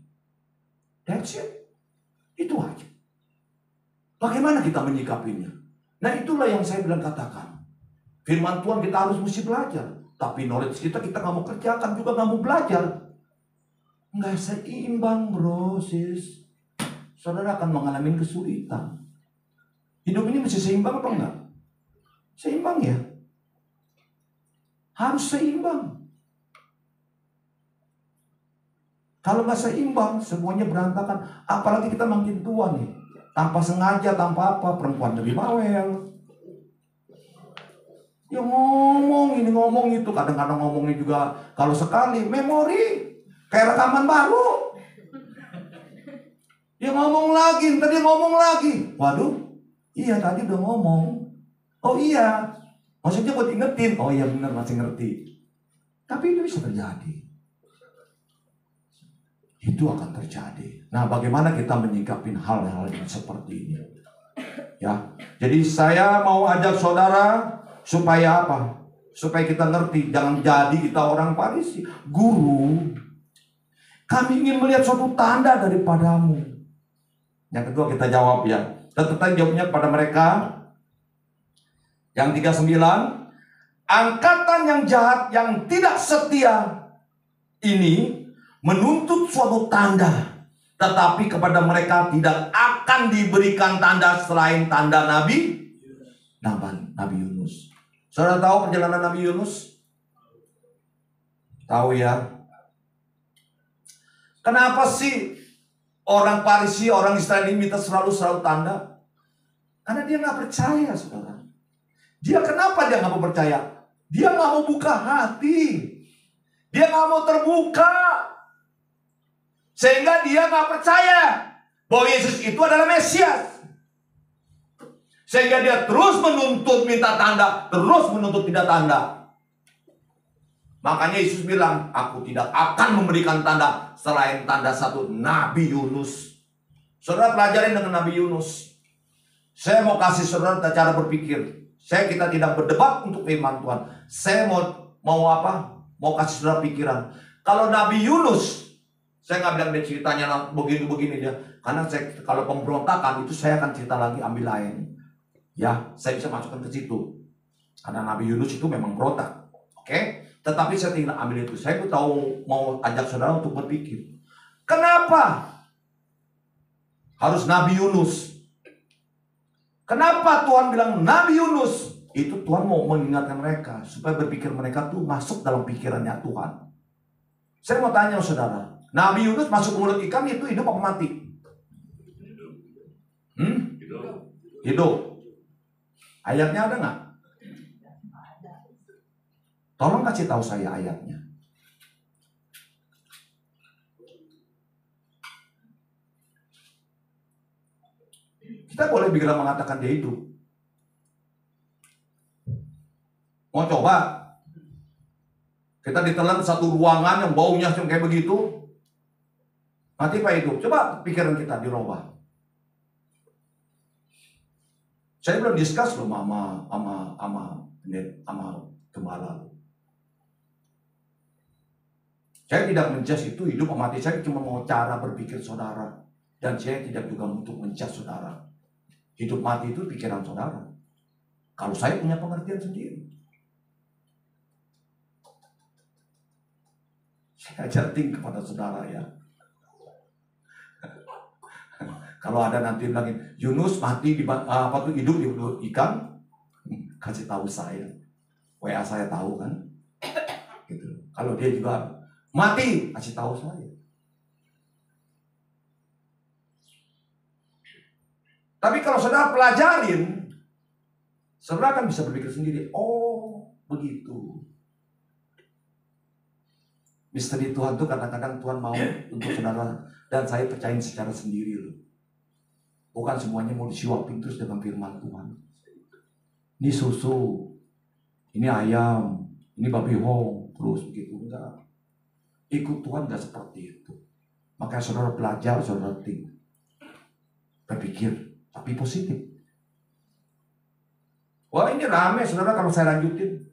S4: That's it. Itu aja. Bagaimana kita menyikapinya? Nah itulah yang saya bilang katakan. Firman Tuhan kita harus mesti belajar. Tapi knowledge kita gak mau kerjakan, juga gak mau belajar. Nggak seimbang, bro, sis. Saudara akan mengalami kesulitan. Hidup ini mesti seimbang apa enggak? Seimbang ya. Harus seimbang. Kalau nggak seimbang, semuanya berantakan. Apalagi kita makin tua nih. Tanpa sengaja, tanpa apa, perempuan lebih bawel. Ya ngomong ini, ngomong itu. Kadang-kadang ngomongnya juga, kalau sekali, memori. Kayak rekaman baru. Dia ngomong lagi, tadi ngomong lagi. Waduh, iya tadi udah ngomong. Oh iya, maksudnya buat ingetin. Oh iya benar, masih ngerti. Tapi itu bisa terjadi. Itu akan terjadi. Nah, bagaimana kita menyikapi hal-hal yang seperti ini? Ya, jadi saya mau ajak saudara supaya apa? Supaya kita ngerti. Jangan jadi kita orang Farisi. Guru, kami ingin melihat suatu tanda daripadamu. Yang kedua kita jawab ya. Tetap jawabnya kepada mereka. Yang 39. Angkatan yang jahat, yang tidak setia ini menuntut suatu tanda. Tetapi kepada mereka tidak akan diberikan tanda selain tanda Nabi Yunus. Saudara tahu perjalanan Nabi Yunus? Tahu ya? Kenapa sih orang Farisi, orang Israel ini minta selalu tanda? Karena dia nggak percaya, saudara. Kenapa dia nggak mau percaya? Dia nggak mau buka hati. Dia nggak mau terbuka. Sehingga dia nggak percaya bahwa Yesus itu adalah Mesias. Sehingga dia terus menuntut minta tanda, terus menuntut tidak tanda. Makanya Yesus bilang, aku tidak akan memberikan tanda selain tanda satu, Nabi Yunus. Saudara pelajarin dengan Nabi Yunus. Saya mau kasih saudara cara berpikir. Kita tidak berdebat untuk firman Tuhan. Saya mau apa? Mau kasih saudara pikiran. Kalau Nabi Yunus, saya nggak bilang dia ceritanya begini dia. Karena kalau pemberontakan itu saya akan cerita lagi, ambil lain. Ya, saya bisa masukkan ke situ. Karena Nabi Yunus itu memang berontak. Oke? Tetapi saya tinggal ambil itu. Saya tahu mau ajak saudara untuk berpikir. Kenapa harus Nabi Yunus? Kenapa Tuhan bilang Nabi Yunus? Itu Tuhan mau mengingatkan mereka. Supaya berpikir mereka tuh masuk dalam pikirannya Tuhan. Saya mau tanya saudara. Nabi Yunus masuk ke mulut ikan itu hidup apa mati? Hidup. Ayatnya ada nggak? Tolong kasih tahu saya ayatnya. Kita boleh bilang mengatakan dia hidup. Mau coba? Kita ditelan satu ruangan yang baunya kayak begitu. Mati Pak hidup. Coba pikiran kita dirubah. Saya belum discuss loh sama gembala. Saya tidak menjudge itu hidup atau mati. Saya cuma mau cara berpikir saudara. Dan saya tidak juga untuk menjudge saudara. Hidup mati itu pikiran saudara. Kalau saya punya pengertian sendiri. Saya ajarin kepada saudara ya. Kalau ada nanti bilangin, Yunus mati di hidup di ikan, kasih tahu saya. WA saya tahu kan. Gitu. Kalau dia juga mati, kasih tahu saya. Tapi kalau saudara pelajarin, saudara akan bisa berpikir sendiri. Oh, begitu. Misteri Tuhan itu kadang-kadang Tuhan mau untuk saudara dan saya percayain secara sendiri loh. Bukan semuanya mau disuapin terus dengan firman Tuhan. Ini susu, ini ayam, ini babi hong, terus begitu. Enggak. Ikut Tuhan enggak seperti itu. Makanya saudara belajar, saudara berpikir, tapi positif. Wah ini rame saudara kalau saya lanjutin.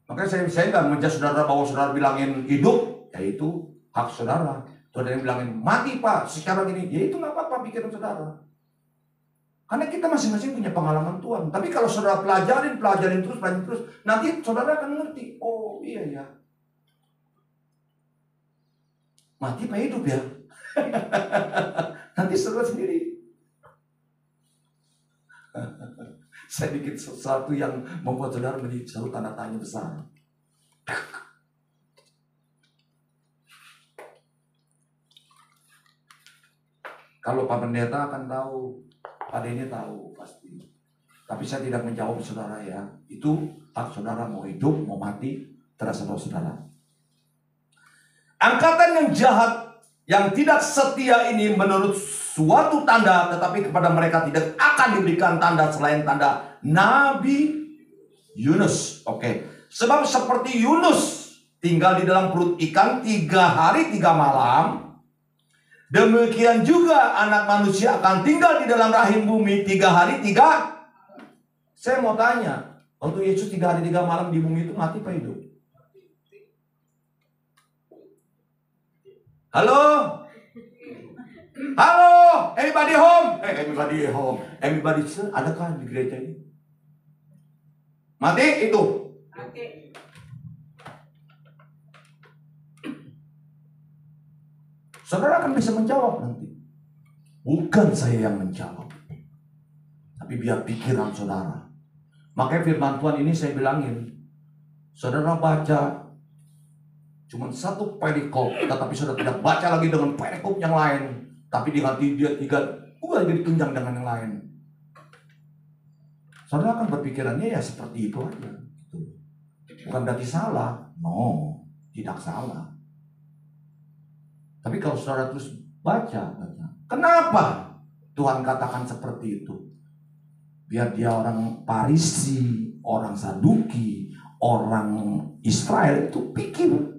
S4: Makanya saya enggak menjudge saudara bahwa saudara bilangin hidup, yaitu hak saudara. Saudara yang bilangin mati pak, secara gini, ya itu nggak apa-apa pikiran saudara. Karena kita masing-masing punya pengalaman Tuhan. Tapi kalau saudara pelajarin terus, nanti saudara akan ngerti. Oh iya ya. Mati apa hidup ya? Nanti saudara sendiri. Saya bikin sesuatu yang membuat saudara menjadi selalu tanda tanya besar. Kalau Pak Pendeta akan tahu, Pak Denny tahu pasti. Tapi saya tidak menjawab saudara ya. Itu hak saudara mau hidup, mau mati, terserah saudara. Angkatan yang jahat, yang tidak setia ini menurut suatu tanda, tetapi kepada mereka tidak akan diberikan tanda selain tanda Nabi Yunus. Oke. Sebab seperti Yunus tinggal di dalam perut ikan 3 hari 3 malam, demikian juga anak manusia akan tinggal di dalam rahim bumi 3 hari 3. Saya mau tanya, waktu Yesus 3 hari 3 malam di bumi itu mati apa hidup? Halo? Halo? Everybody home? Everybody home. Everybody adakah di gereja ini? Mati itu? Mati. Saudara akan bisa menjawab nanti. Bukan saya yang menjawab. Tapi biar pikiran saudara. Makanya firman Tuhan ini saya bilangin. Saudara baca cuma satu perikop, tetapi saudara tidak baca lagi dengan perikop yang lain. Tapi diganti dia 3, jadi ditunjang dengan yang lain. Saudara akan berpikirannya ya seperti itu aja. Bukan berarti salah. No, tidak salah. Tapi kalau saudara terus baca, kenapa Tuhan katakan seperti itu? Biar dia orang Parisi, orang Saduki, orang Israel itu pikir.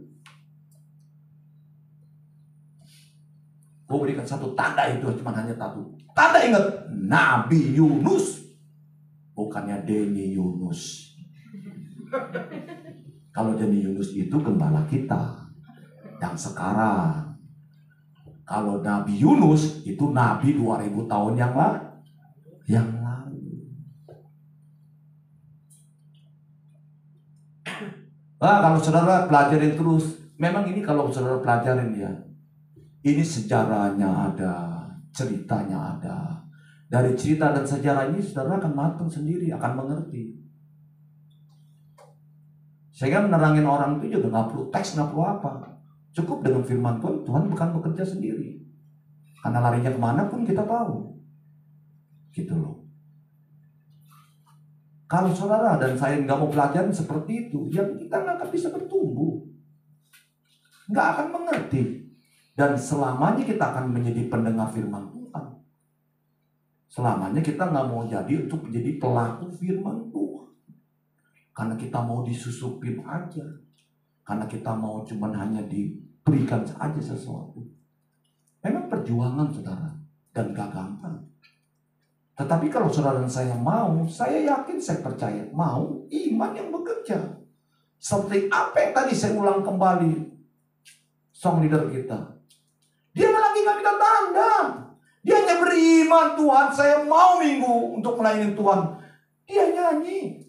S4: Gue berikan satu tanda itu, cuma hanya satu. Tanda ingat, Nabi Yunus. Bukannya Denny Yunus. Kalau Denny Yunus itu gembala kita. Yang sekarang. Kalau Nabi Yunus itu Nabi 2000 tahun yang lalu. Kalau saudara pelajarin terus, memang ini kalau saudara pelajarin ya, ini sejarahnya ada, ceritanya ada. Dari cerita dan sejarah ini saudara akan matang sendiri, akan mengerti. Sehingga menerangin orang itu juga nggak perlu teks, nggak perlu apa. Cukup dengan firman Tuhan, Tuhan bukan bekerja sendiri. Karena larinya kemana pun kita tahu. Gitu loh. Kalau saudara dan saya nggak mau pelajaran seperti itu, ya kita nggak akan bisa bertumbuh. Nggak akan mengerti. Dan selamanya kita akan menjadi pendengar firman Tuhan. Selamanya kita nggak mau jadi untuk menjadi pelaku firman Tuhan. Karena kita mau disusupin aja. Karena kita mau cuman hanya diberikan saja sesuatu. Memang perjuangan saudara. Dan gak gampang. Tetapi kalau saudara dan saya mau, saya yakin, saya percaya, mau iman yang bekerja. Seperti apa yang tadi saya ulang kembali. song leader kita. Dia lagi nggak minta tanda. Dia hanya beriman, Tuhan saya mau minggu untuk melayani Tuhan. Dia nyanyi.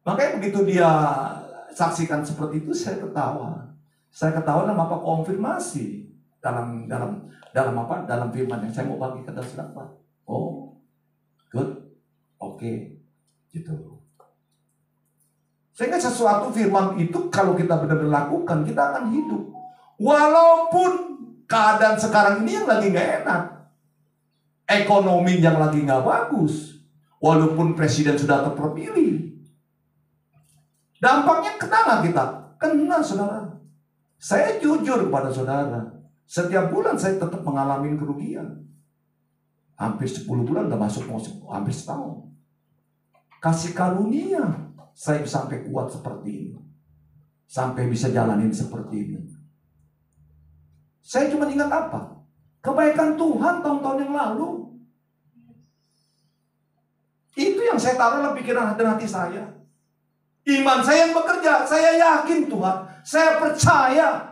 S4: Makanya begitu dia saksikan seperti itu, saya ketawa. Saya ketawa dalam apa konfirmasi dalam firman yang saya mau bagi ke saudara. Oh, good, oke, gitu. Sehingga sesuatu firman itu kalau kita benar-benar lakukan, kita akan hidup. Walaupun keadaan sekarang ini yang lagi nggak enak, ekonomi yang lagi nggak bagus, walaupun presiden sudah terpilih, dampaknya kena nggak kita? Kena, saudara. Saya jujur kepada saudara, setiap bulan saya tetap mengalami kerugian. Hampir 10 bulan udah masuk hampir setahun. Kasih karunia saya sampai kuat seperti ini, sampai bisa jalanin seperti ini. Saya cuma ingat apa? Kebaikan Tuhan tahun-tahun yang lalu. Itu yang saya taruh dalam pikiran dan hati saya. Iman saya yang bekerja. Saya yakin Tuhan. Saya percaya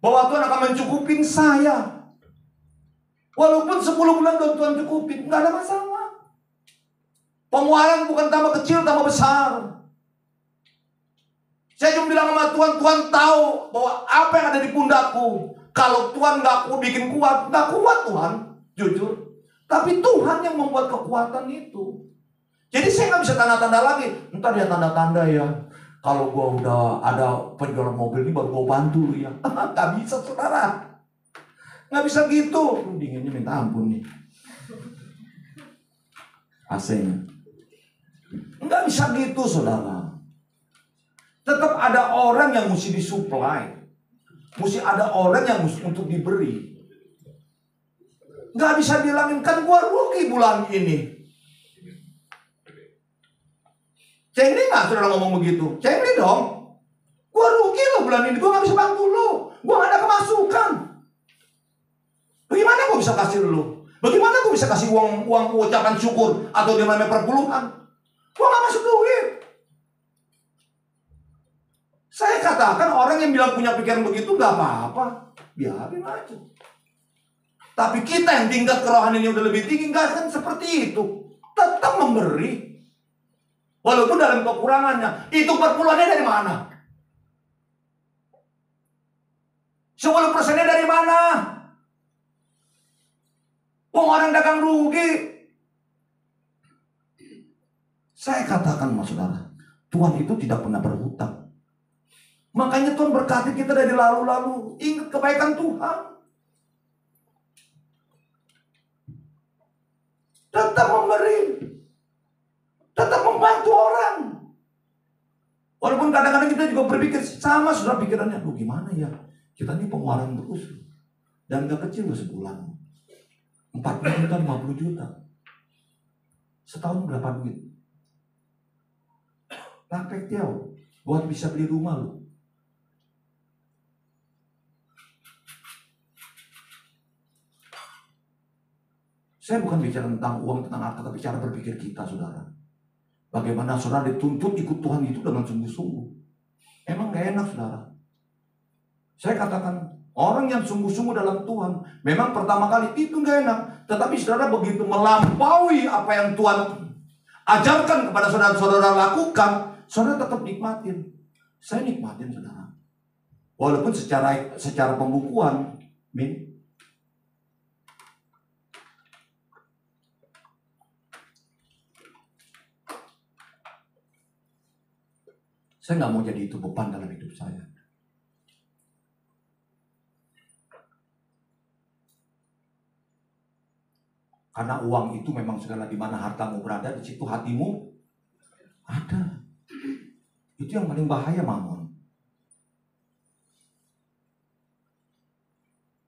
S4: bahwa Tuhan akan mencukupin saya. Walaupun 10 bulan Tuhan cukupin, nggak ada masalah. Pengeluaran bukan tambah kecil, tambah besar. Saya cuma bilang sama Tuhan, Tuhan tahu bahwa apa yang ada di pundakku. Kalau Tuhan nggak bikin kuat, nggak kuat Tuhan, jujur. Tapi Tuhan yang membuat kekuatan itu. Jadi saya nggak bisa tanda-tanda lagi. Ntar ya tanda-tanda ya. Kalau gua udah ada penjualan mobil ini baru gua bantu ya. Nggak bisa saudara. Nggak bisa gitu. Dinginnya minta ampun nih. AC-nya. Nggak bisa gitu saudara. Tetap ada orang yang mesti disuplai. Mesti ada orang yang mesti untuk diberi. Nggak bisa bilangin, kan gua rugi bulan ini. Cengli nggak saudara ngomong begitu? Cengli dong. Gua rugi loh bulan ini, gua nggak bisa bantu lo. Gua nggak ada kemasukan. Bagaimana gua bisa kasih lo? Bagaimana gua bisa kasih uang ucapan syukur atau dia namanya perpuluhan? Gua nggak masuk duit. Saya katakan orang yang bilang punya pikiran begitu nggak apa-apa, biarin aja. Tapi kita yang tingkat kerohaniannya udah lebih tinggi, nggak akan seperti itu. Tetap memberi. Walaupun dalam kekurangannya. Itu perpuluhannya dari mana? 10%-nya dari mana? Orang dagang rugi. Saya katakan mas saudara, Tuhan itu tidak pernah berhutang. Makanya Tuhan berkati kita dari lalu-lalu. Ingat kebaikan Tuhan. Tetap memberi. Tetap membantu orang. Walaupun kadang-kadang kita juga berpikir sama sudah pikirannya. Loh gimana ya? Kita ini pengeluaran terus. Dan gak kecil loh sebulan. 40 juta, 50 juta. Setahun berapa duit? Praktek jauh. Buat bisa beli rumah loh. Saya bukan bicara tentang uang, tentang harta, tapi cara berpikir kita, saudara. Bagaimana saudara dituntut ikut Tuhan itu dengan sungguh-sungguh. Emang gak enak, saudara. Saya katakan, orang yang sungguh-sungguh dalam Tuhan, memang pertama kali itu gak enak. Tetapi saudara begitu melampaui apa yang Tuhan ajarkan kepada saudara-saudara lakukan, saudara tetap nikmatin. Saya nikmatin, saudara. Walaupun secara pembukuan, saya nggak mau jadi itu beban dalam hidup saya. Karena uang itu memang segala di mana hartamu berada, di situ hatimu ada. Itu yang paling bahaya mamon.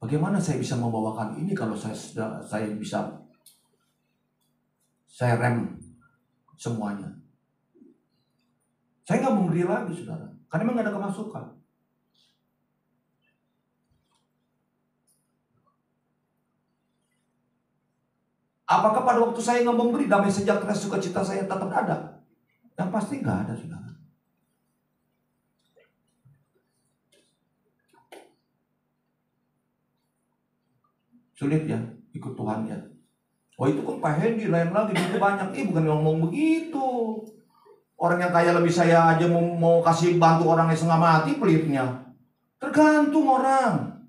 S4: Bagaimana saya bisa membawakan ini kalau saya rem semuanya. Saya nggak memberi lagi, saudara. Karena memang nggak ada kemasukan. Apakah pada waktu saya nggak memberi, damai sejahtera sukacita saya tetap ada? Yang pasti nggak ada, saudara. Sulit ya ikut Tuhan ya. Oh itu kan Pak Hendy lain lagi duitnya banyak. Bukan ngomong begitu. Orang yang kaya lebih saya aja mau kasih bantu orang yang setengah mati pelitnya. Tergantung orang.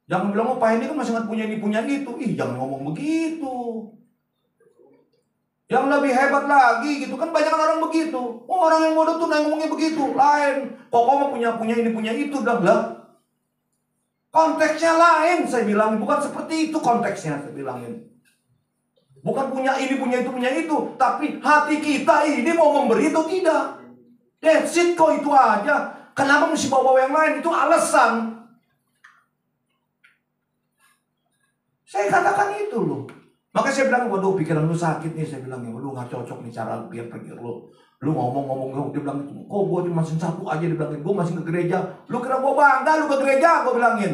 S4: Jangan bilang oh Pak Hendy kan masih nggak punya ini punya itu. Jangan ngomong begitu. Yang lebih hebat lagi gitu kan banyak orang begitu. Oh orang yang bodoh tuh ngomongnya begitu. Lain. Pokoknya punya ini punya itu dah lah. Konteksnya lain saya bilang. Bukan seperti itu konteksnya saya bilangin. Bukan punya ini punya itu. Tapi hati kita ini mau memberi atau tidak. That's it kok itu aja. Kenapa mesti bawa yang lain? Itu alasan. Saya katakan itu loh. Maka saya bilang, waduh pikiran lu sakit nih. Saya bilang, lu gak cocok nih cara pikir lu. Lu ngomong-ngomong, dia bilang, kok gue masih satu aja. Dia bilang, gue masih ke gereja. Lu kira gue bangga lu ke gereja, gue bilangin.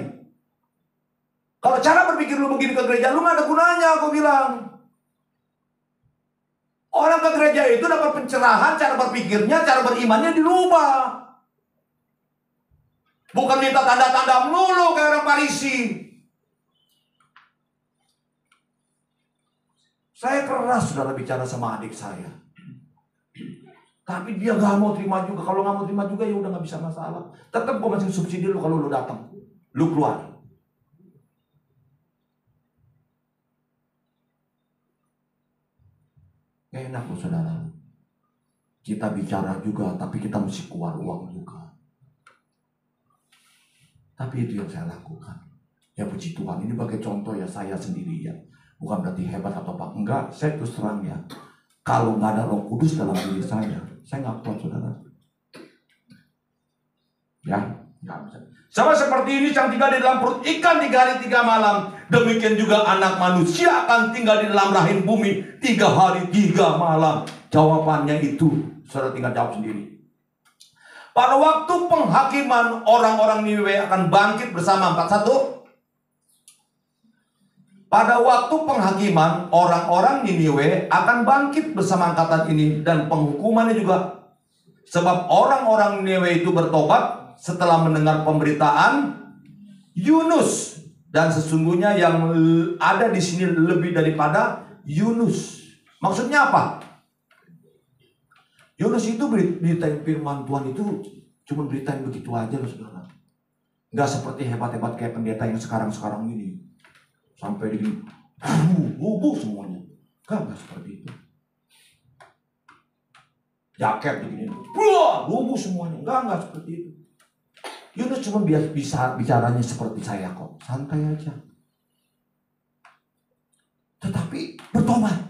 S4: Kalau cara berpikir lu begini ke gereja, lu gak ada gunanya, gue bilang. Orang ke gereja itu dapat pencerahan, cara berpikirnya, cara berimannya dirubah. Bukan minta tanda-tanda melulu kayak orang Farisi. Saya keras saudara bicara sama adik saya. Tapi dia gak mau terima juga. Kalau gak mau terima juga ya udah gak bisa masalah. Tetap gue masih subsidi lu kalau lu datang. Lu keluar. Gak enak loh saudara. Kita bicara juga tapi kita mesti keluar uang juga. Tapi itu yang saya lakukan. Ya puji Tuhan. Ini sebagai contoh ya saya sendiri ya. Bukan berarti hebat atau apa. Enggak, saya terus terang ya. Kalau nggak ada Roh Kudus dalam diri saya nggak kuat saudara. Ya, nggak bisa. Sama seperti ini yang tinggal di dalam perut ikan 3 hari 3 malam. Demikian juga anak manusia akan tinggal di dalam rahim bumi 3 hari 3 malam. Jawabannya itu, saudara tinggal jawab sendiri. Pada waktu penghakiman orang-orang Niniwe akan bangkit bersama 41. Pada waktu penghakiman, orang-orang Niniwe akan bangkit bersama angkatan ini. Dan penghukumannya juga. Sebab orang-orang Niniwe itu bertobat setelah mendengar pemberitaan Yunus. Dan sesungguhnya yang ada di sini lebih daripada Yunus. Maksudnya apa? Yunus itu beritain firman Tuhan itu cuma beritain begitu aja loh saudara. Nggak seperti hebat-hebat kayak pendeta yang sekarang-sekarang ini. Sampai di bubuk semuanya. Enggak seperti itu. Jaket begini. Bubuk semuanya. Enggak seperti itu. Yunus cuma bisa bicaranya seperti saya kok. Santai aja. Tetapi bertobat.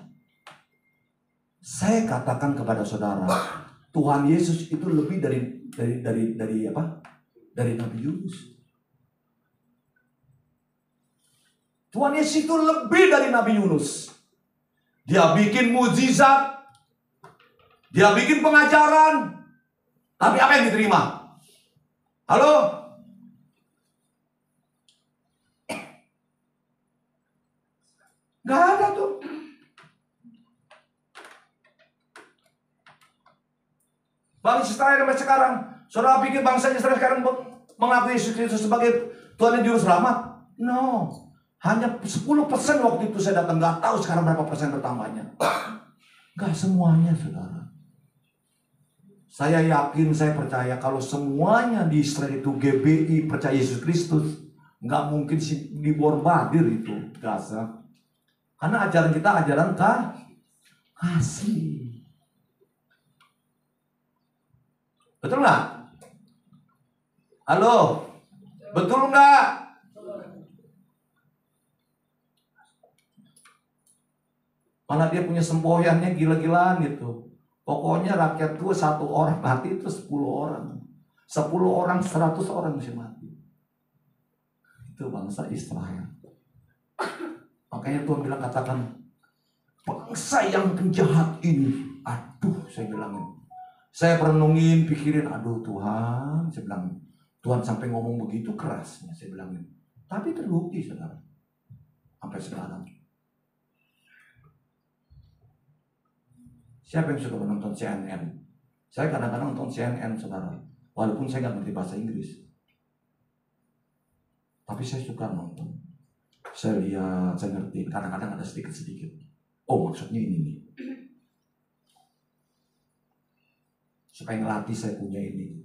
S4: Saya katakan kepada saudara, Tuhan Yesus itu lebih dari apa? Dari Nabi Yunus. Tuhan Yesus itu lebih dari Nabi Yunus. Dia bikin mujizat. Dia bikin pengajaran. Tapi apa yang diterima? Halo? Gak ada tuh. Bangsa Israel sampai sekarang. Saudara pikir bangsa Israel sekarang mengakui Yesus Kristus sebagai Tuhan dan Juru Selamat? No. Hanya 10% waktu itu saya datang. Gak tahu sekarang berapa persen bertambahnya. Gak semuanya saudara. Saya yakin, saya percaya kalau semuanya di Israel itu GBI percaya Yesus Kristus, gak mungkin diborbadir itu Gaza. Karena ajaran kita ajaran kasih. Betul gak? Halo? Betul gak? Malah dia punya semboyannya gila-gilaan gitu. Pokoknya rakyat gue 1 orang mati itu 10 orang. 10 orang 100 orang mesti mati. Itu bangsa Israel. Makanya Tuhan bilang katakan, bangsa yang penjahat ini. Aduh saya bilangin. Saya perenungin, pikirin, aduh Tuhan. Saya bilang, Tuhan sampai ngomong begitu kerasnya. Saya bilangin. Tapi terbukti saudara. Sampai sekarang. Siapa yang suka menonton CNN? Saya kadang-kadang nonton CNN, saudara. Walaupun saya nggak ngerti bahasa Inggris. Tapi saya suka nonton. Saya lihat, saya ngerti. Kadang-kadang ada sedikit-sedikit. Oh, maksudnya ini nih. Supaya ngelatih saya punya ini.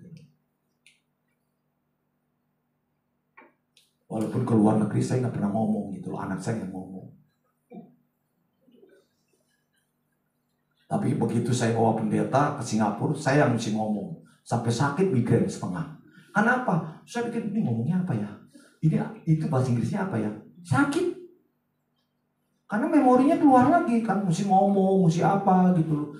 S4: Walaupun ke luar negeri saya nggak pernah ngomong gitu loh. Anak saya yang ngomong. Tapi begitu saya bawa pendeta ke Singapura, saya yang mesti ngomong. Sampai sakit migrain setengah. Kenapa? Saya pikir ini ngomongnya apa ya? Itu bahasa Inggrisnya apa ya? Sakit. Karena memorinya keluar lagi kan, mesti ngomong, mesti apa gitu.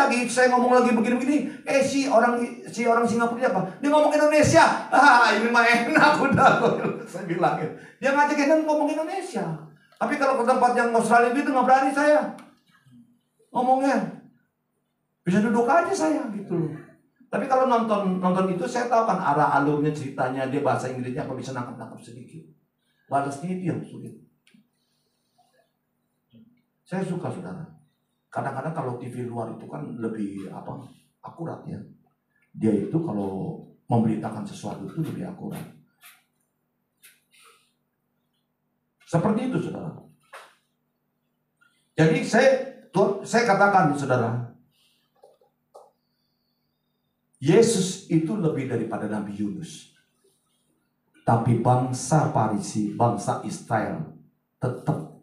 S4: Lagi saya ngomong lagi begini-begini. Si orang Singapura dia apa? Dia ngomong Indonesia. Ini mah enak udah. Saya bilang dia ngajakin ngomong Indonesia. Tapi kalau ke tempat yang Australia gitu nggak berani saya ngomongnya. Bisa duduk aja saya gitu loh. Tapi kalau nonton itu saya tahu kan arah alurnya ceritanya, dia bahasa Inggrisnya aku bisa nangkep sedikit. Balasnya itu yang sulit. Saya suka saudara. Kadang-kadang kalau TV luar itu kan lebih akurat ya. Dia itu kalau memberitakan sesuatu itu lebih akurat. Seperti itu saudara. Jadi saya katakan saudara, Yesus itu lebih daripada Nabi Yunus. Tapi bangsa Parisi, bangsa Israel tetap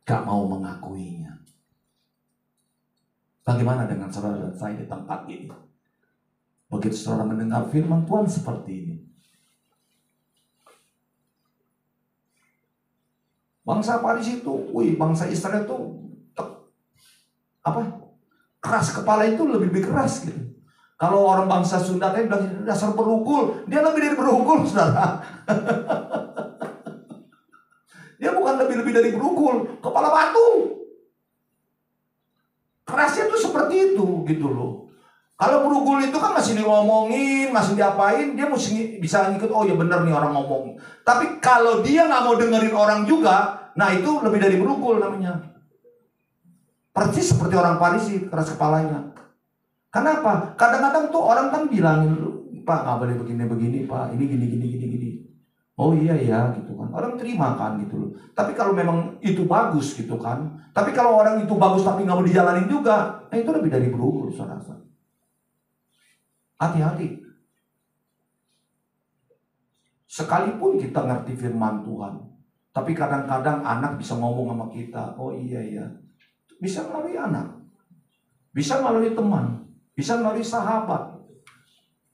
S4: gak mau mengakuinya. Bagaimana dengan saudara dan saya di tempat ini? Begitu saudara mendengar firman Tuhan seperti ini, bangsa Parisi itu, bangsa Israel itu keras kepala itu lebih keras gitu. Kalau orang bangsa Sunda tadi bilang dasar berukul, dia lebih dari berukul, saudara. Dia bukan lebih dari berukul, kepala batu. Kerasnya tuh seperti itu gitu loh. Kalau berukul itu kan masih ngomongin, masih diapain, dia mesti bisa ngikut, oh ya bener nih orang ngomong. Tapi kalau dia nggak mau dengerin orang juga, nah itu lebih dari berukul namanya. Persis seperti orang Parisi, keras kepalanya. Kenapa? Kadang-kadang tuh orang kan bilangin, Pak nggak boleh begini-begini Pak, ini gini. Oh iya gitu kan. Orang terima kan gitu loh. Tapi kalau memang itu bagus gitu kan. Tapi kalau orang itu bagus tapi nggak mau dijalanin juga, nah itu lebih dari berukul saudara. Hati-hati. Sekalipun kita ngerti firman Tuhan, tapi kadang-kadang anak bisa ngomong sama kita, oh iya. Bisa melalui anak, bisa melalui teman, bisa melalui sahabat,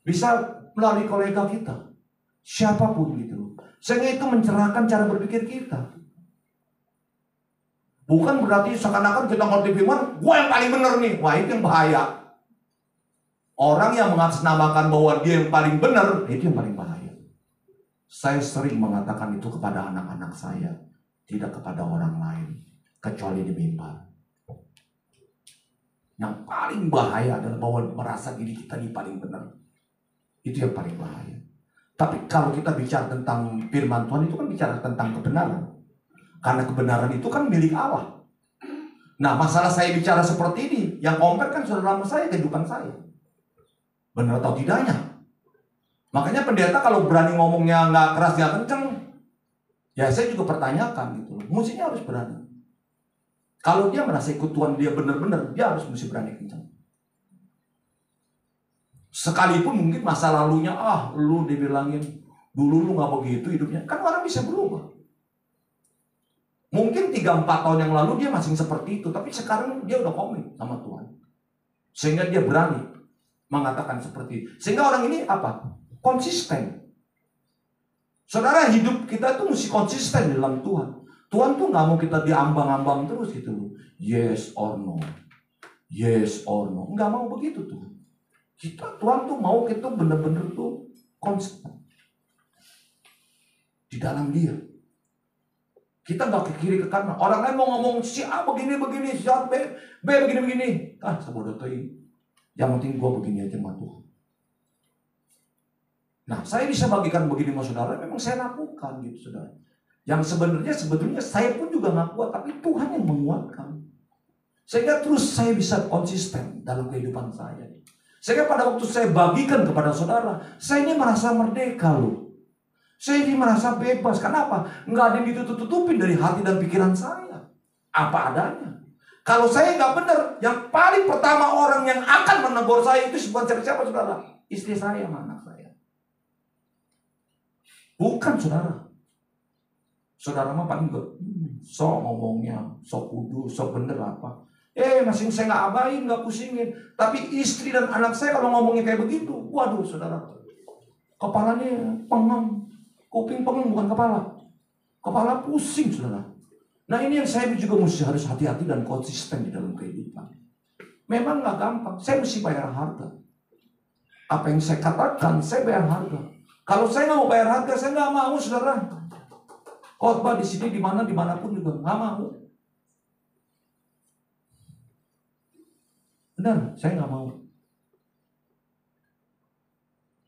S4: bisa melalui kolega kita, siapapun gitu. Sehingga itu mencerahkan cara berpikir kita. Bukan berarti seakan-akan kita ngerti firman, gue yang paling benar nih. Wah itu yang bahaya. Orang yang mengatasnamakan bahwa dia yang paling benar, itu yang paling bahaya. Saya sering mengatakan itu kepada anak-anak saya, tidak kepada orang lain, kecuali di mimbar. Yang paling bahaya adalah bahwa merasa diri kita ini paling benar. Itu yang paling bahaya. Tapi kalau kita bicara tentang firman Tuhan, itu kan bicara tentang kebenaran. Karena kebenaran itu kan milik Allah. Nah masalah saya bicara seperti ini, yang kompet kan saudara saya, kehidupan saya. Benar atau tidaknya. Makanya pendeta kalau berani ngomongnya nggak keras, nggak kenceng, ya saya juga pertanyakan gitu. Musiknya harus berani. Kalau dia merasa ikut Tuhan dia benar-benar, dia harus mesti berani kencang. Sekalipun mungkin masa lalunya, lu dibilangin, dulu lu gak begitu hidupnya. Kan orang bisa berubah. Mungkin 3-4 tahun yang lalu dia masih seperti itu, tapi sekarang dia udah komit sama Tuhan. Sehingga dia berani mengatakan seperti itu. Sehingga orang ini konsisten. Saudara, hidup kita tuh mesti konsisten dalam Tuhan. Tuhan tuh gak mau kita diambang-ambang terus gitu loh. Yes or no. Yes or no. Gak mau begitu tuh. Tuhan tuh mau kita benar-benar tuh konsisten. Di dalam dia. Kita gak ke kiri ke kanan. Orang lain mau ngomong si A begini-begini, si A B begini-begini. Sebodoh tuh ini. Yang penting gue begini aja sama Tuhan. Nah saya bisa bagikan begini sama saudara. Memang saya lakukan gitu saudara. Yang sebetulnya saya pun juga gak kuat, tapi Tuhan yang menguatkan. Sehingga terus saya bisa konsisten dalam kehidupan saya. Sehingga pada waktu saya bagikan kepada saudara, saya ini merasa merdeka loh. Saya ini merasa bebas. Kenapa? Nggak ada yang ditutup-tutupin dari hati dan pikiran saya. Apa adanya. Kalau saya nggak benar, yang paling pertama orang yang akan menegur saya itu bukan siapa, saudara? Istri saya sama anak saya. Bukan saudara. Saudara mah paling sok ngomongnya, sok kudu, sok bener apa. Masing saya nggak abain, nggak pusingin. Tapi istri dan anak saya kalau ngomongnya kayak begitu, waduh saudara, kepalanya pengem, kuping pengem bukan kepala, kepala pusing saudara. Nah ini yang saya juga harus hati-hati dan konsisten di dalam kehidupan. Memang nggak gampang, saya mesti bayar harga. Apa yang saya katakan, saya bayar harga. Kalau saya nggak mau bayar harga, saya nggak mau saudara. Khotbah di sini, dimanapun juga nggak mau. Benar, saya nggak mau.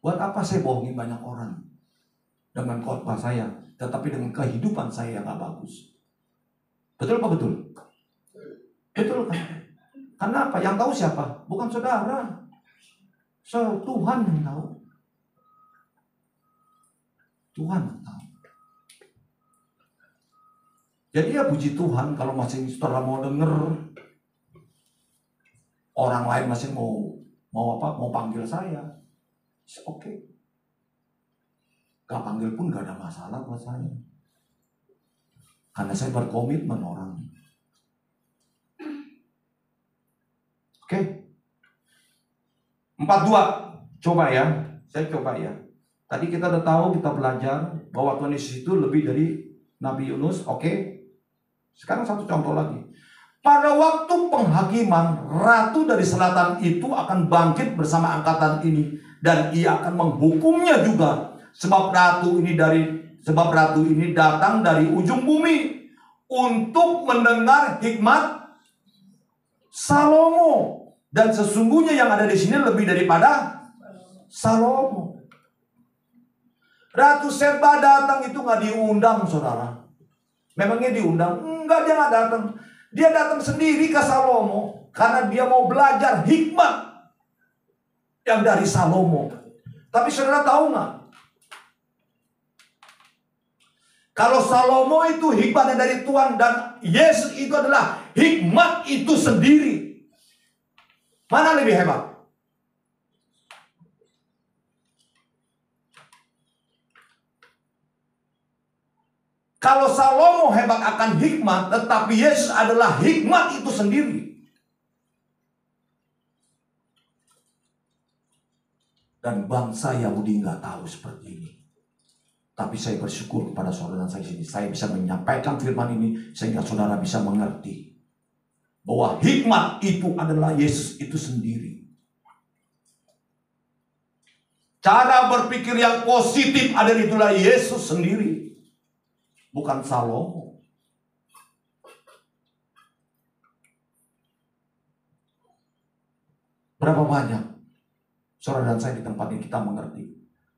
S4: Buat apa saya bohongin banyak orang dengan khotbah saya, tetapi dengan kehidupan saya yang nggak bagus? Betul apa betul? Betul kan? Karena apa? Yang tahu siapa? Bukan saudara. Tuhan yang tahu. Tuhan yang tahu. Jadi ya puji Tuhan kalau masih saudara mau denger, orang lain masih mau panggil saya, oke. Gak panggil pun gak ada masalah buat saya. Karena saya berkomitmen orang. Oke. 42. Coba ya. Saya coba ya. Tadi kita udah tahu, kita belajar bahwa Tuhan Yesus itu lebih dari Nabi Yunus. Oke. Sekarang satu contoh lagi. Pada waktu penghakiman, ratu dari selatan itu akan bangkit bersama angkatan ini. Dan ia akan menghukumnya juga. Sebab ratu ini datang dari ujung bumi untuk mendengar hikmat Salomo. Dan sesungguhnya yang ada di sini lebih daripada Salomo. Ratu Seba datang itu nggak diundang, saudara. Memangnya diundang? Enggak, dia nggak datang. Dia datang sendiri ke Salomo karena dia mau belajar hikmat yang dari Salomo. Tapi saudara tahu nggak? Kalau Salomo itu hikmatnya dari Tuhan dan Yesus itu adalah hikmat itu sendiri. Mana lebih hebat? Kalau Salomo hebat akan hikmat, tetapi Yesus adalah hikmat itu sendiri. Dan bangsa Yahudi nggak tahu seperti ini. Tapi saya bersyukur kepada saudara dan saya bisa menyampaikan firman ini sehingga saudara bisa mengerti bahwa hikmat itu adalah Yesus itu sendiri. Cara berpikir yang positif adalah Yesus sendiri. Bukan Salomo. Berapa banyak saudara dan saya di tempat ini kita mengerti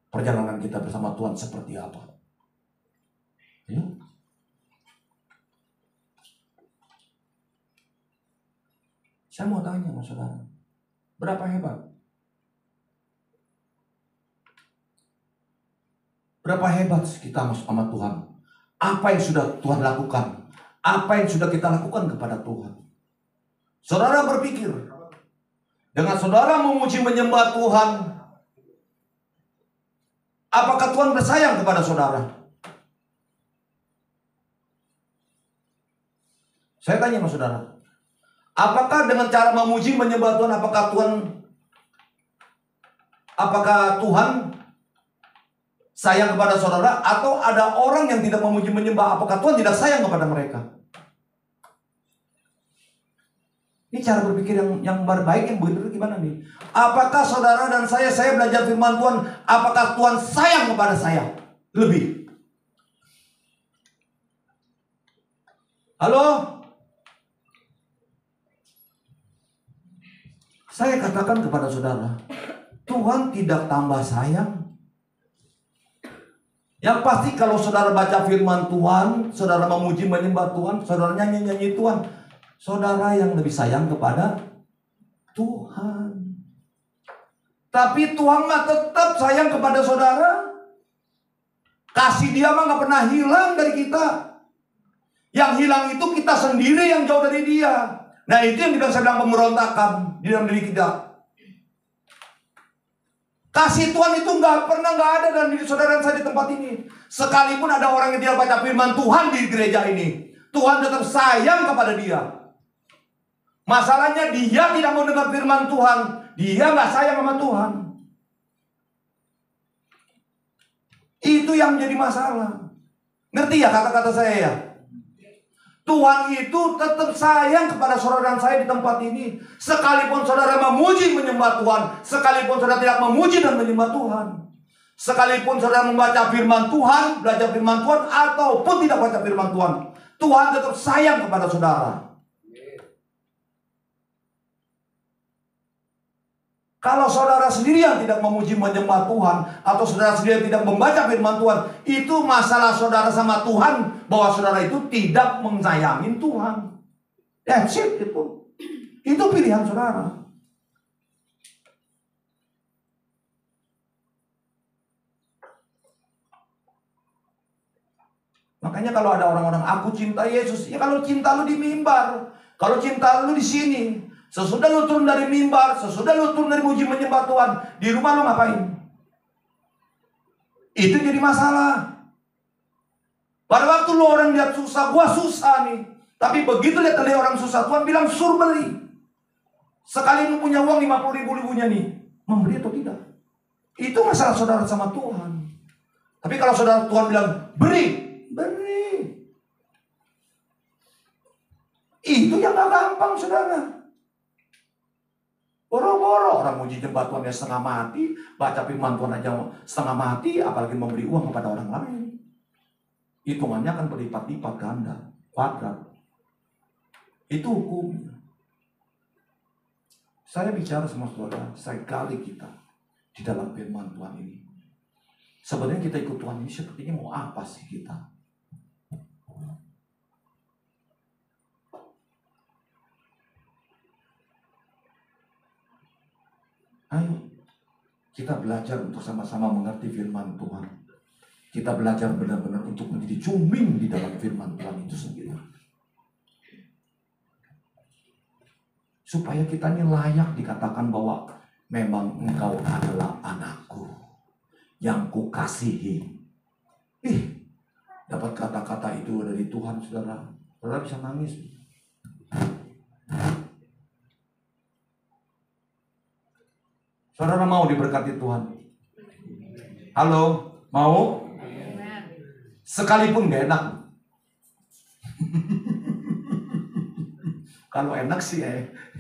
S4: perjalanan kita bersama Tuhan seperti apa? Ya. Saya mau tanya sama saudara, berapa hebat? Berapa hebat kita sama Tuhan? Apa yang sudah Tuhan lakukan? Apa yang sudah kita lakukan kepada Tuhan? Saudara berpikir, dengan saudara memuji menyembah Tuhan, apakah Tuhan bersayang kepada saudara? Saya tanya sama saudara, apakah dengan cara memuji menyembah Tuhan, apakah Tuhan sayang kepada saudara? Atau ada orang yang tidak memuji menyembah, apakah Tuhan tidak sayang kepada mereka? Ini cara berpikir yang baik, yang benar gimana nih? Apakah saudara dan saya belajar firman Tuhan, apakah Tuhan sayang kepada saya? Lebih. Halo? Saya katakan kepada saudara, Tuhan tidak tambah sayang. Yang pasti kalau saudara baca firman Tuhan, saudara memuji menyembah Tuhan, saudara nyanyi Tuhan, saudara yang lebih sayang kepada Tuhan. Tapi Tuhan mah tetap sayang kepada saudara. Kasih dia mah gak pernah hilang dari kita. Yang hilang itu kita sendiri yang jauh dari dia. Nah itu yang saya bilang pemberontakan di dalam diri kita. Kasih Tuhan itu gak ada dalam diri saudara dan saya di tempat ini. Sekalipun ada orang yang tidak baca firman Tuhan di gereja ini, Tuhan tetap sayang kepada dia. Masalahnya dia tidak mau dengar firman Tuhan. Dia gak sayang sama Tuhan. Itu yang menjadi masalah. Ngerti ya kata-kata saya ya? Tuhan itu tetap sayang kepada saudara dan saya di tempat ini. Sekalipun saudara memuji menyembah Tuhan, sekalipun saudara tidak memuji dan menyembah Tuhan, sekalipun saudara membaca firman Tuhan, belajar firman Tuhan, ataupun tidak baca firman Tuhan, Tuhan tetap sayang kepada saudara. Kalau saudara sendiri yang tidak memuji menyembah Tuhan, atau saudara sendiri yang tidak membaca firman Tuhan, itu masalah saudara sama Tuhan, bahwa saudara itu tidak mensayangi Tuhan. That's it, itu. Itu pilihan saudara. Makanya kalau ada orang-orang, aku cinta Yesus, ya kalau cinta lu di mimbar, kalau cinta lu di sini. Sesudah lu turun dari mimbar, sesudah lu turun dari muji menyembah Tuhan, di rumah lu ngapain? Itu jadi masalah. Pada waktu lu orang lihat susah, gua susah nih. Tapi begitu lihat orang susah, Tuhan bilang suruh beli. Sekali lu punya uang 50.000 nih, memberi atau tidak? Itu masalah saudara sama Tuhan. Tapi kalau saudara Tuhan bilang beri. Itu yang gak gampang saudara. Boro-boro orang muji jembat Tuhan yang setengah mati, baca firman Tuhan aja setengah mati, apalagi memberi uang kepada orang lain. Hitungannya akan berlipat-lipat ganda, kuadrat. Itu hukumnya. Saya bicara sama saudara, saya gali kita di dalam firman Tuhan ini. Sebenarnya kita ikut Tuhan ini sepertinya mau apa sih kita? Ayo, kita belajar untuk sama-sama mengerti firman Tuhan. Kita belajar benar-benar untuk menjadi cuming di dalam firman Tuhan itu sendiri. Supaya kita ini layak dikatakan bahwa memang engkau adalah anakku yang kukasihi. Dapat kata-kata itu dari Tuhan, saudara. Saudara bisa nangis. Saudara mau diberkati Tuhan? Halo, mau? Sekalipun gak enak. Kalau enak sih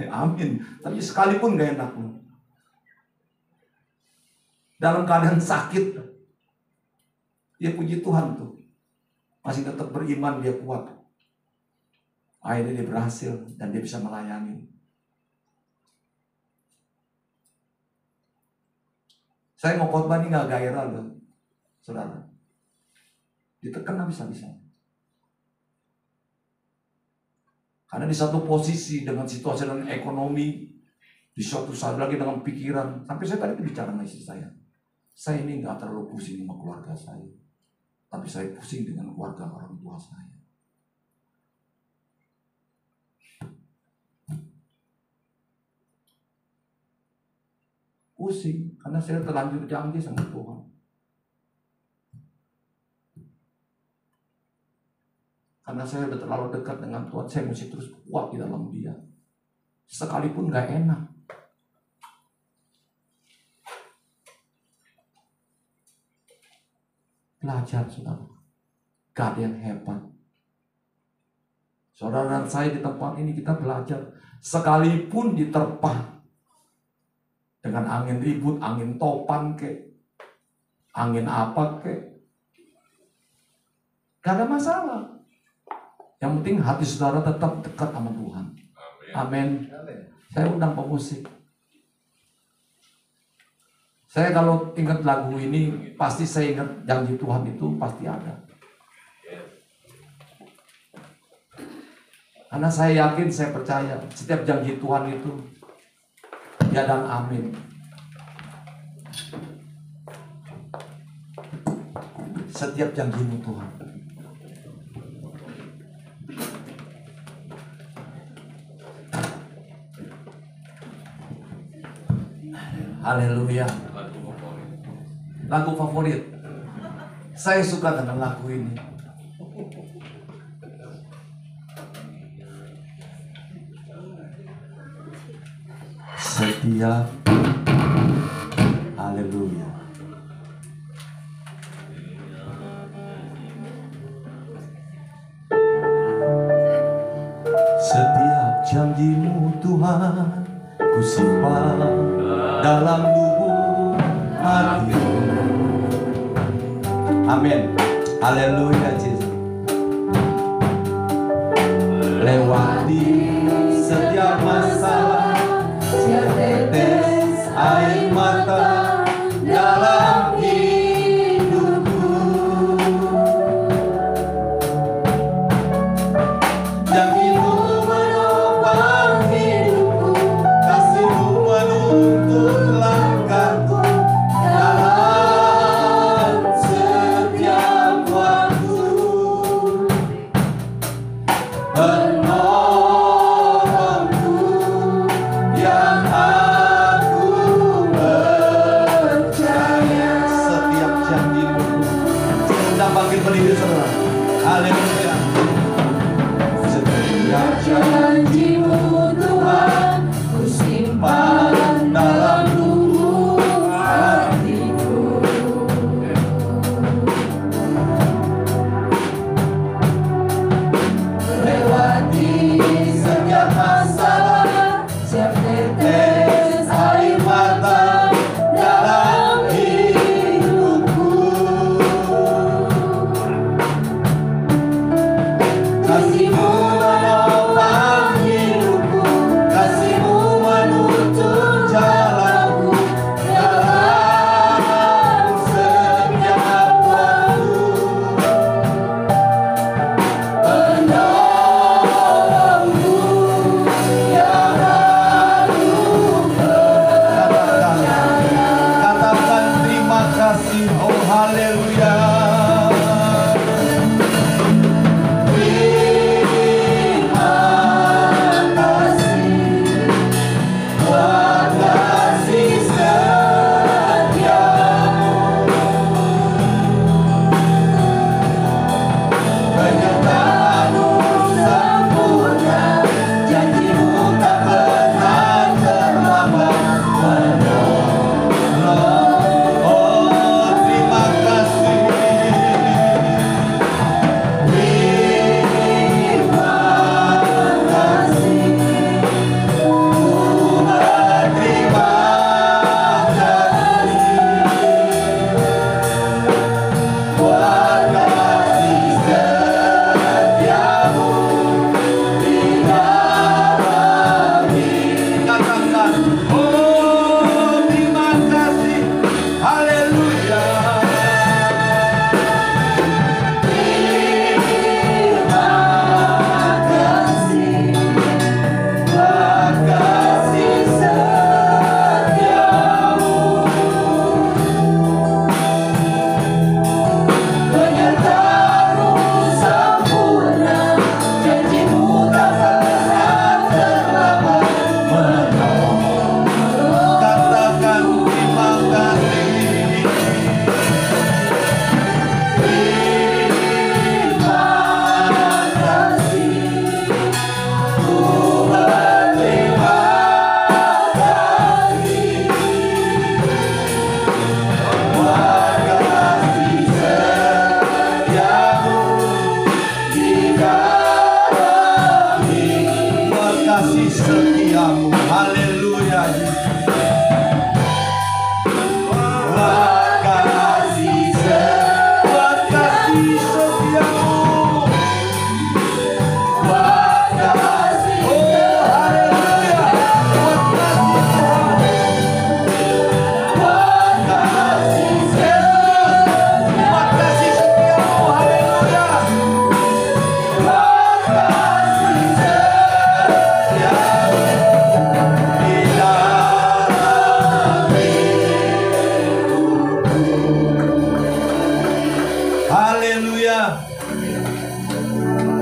S4: amin. Tapi sekalipun gak enak. Dalam keadaan sakit, dia puji Tuhan tuh. Masih tetap beriman, dia kuat. Akhirnya dia berhasil dan dia bisa melayani. Saya mau khotbah ini gak gairah loh, saudara. Ditekan habis-habisan. Karena di satu posisi dengan situasi dan ekonomi, di suatu saat lagi dengan pikiran. Sampai saya tadi bicara sama istri saya. Saya ini gak terlalu pusing sama keluarga saya. Tapi saya pusing dengan keluarga orang tua saya. Pusing, karena saya terlanjur janji sama Tuhan. Karena saya sudah terlalu dekat dengan Tuhan, saya mesti terus kuat di dalam Dia. Sekalipun gak enak. Belajar, saudara. Gak ada yang hebat. Saudara dan saya di tempat ini kita belajar. Sekalipun diterpa dengan angin ribut, angin topan kek, angin apa kek, gak ada masalah. Yang penting hati saudara tetap dekat sama Tuhan. Amin. Saya undang pemusik. Saya kalau ingat lagu ini, pasti saya ingat janji Tuhan itu pasti ada. Karena saya yakin, saya percaya setiap janji Tuhan itu ya dan amin. setiap janji-Mu Tuhan. Haleluya. Lagu favorit. Saya suka dengan lagu ini. Setiap, haleluya. Setiap janji-Mu Tuhan ku simpan dalam lubuk hati. Amin. Haleluya Yesus. Lewati setiap masalah, setiap tetes air mata dalam hidupku. Janji-Mu menopang hidupku, kasih-Mu menuntun langkahku dalam setiap waktu. Penolongku yang aku percaya. Setiap janji-Mu. Sedang bangkit berdiri saudara. Haleluya. Setiap janji-Mu Tuhan ku simpan dalam lubuk hatiku. Lewati setiap masalah, setiap tetes air mata dalam hidupku. Kasih-Mu menopang hidupku, kasih-Mu menuntun jalanku dalam setiap waktu. Penolongku yang aku percaya. Katakan terima kasih, oh haleluya. Terima kasih buat kasih setiamu. Penyertaan-Mu sempurna, janji-Mu tak pernah terlambat. Menolong, oh terima kasih.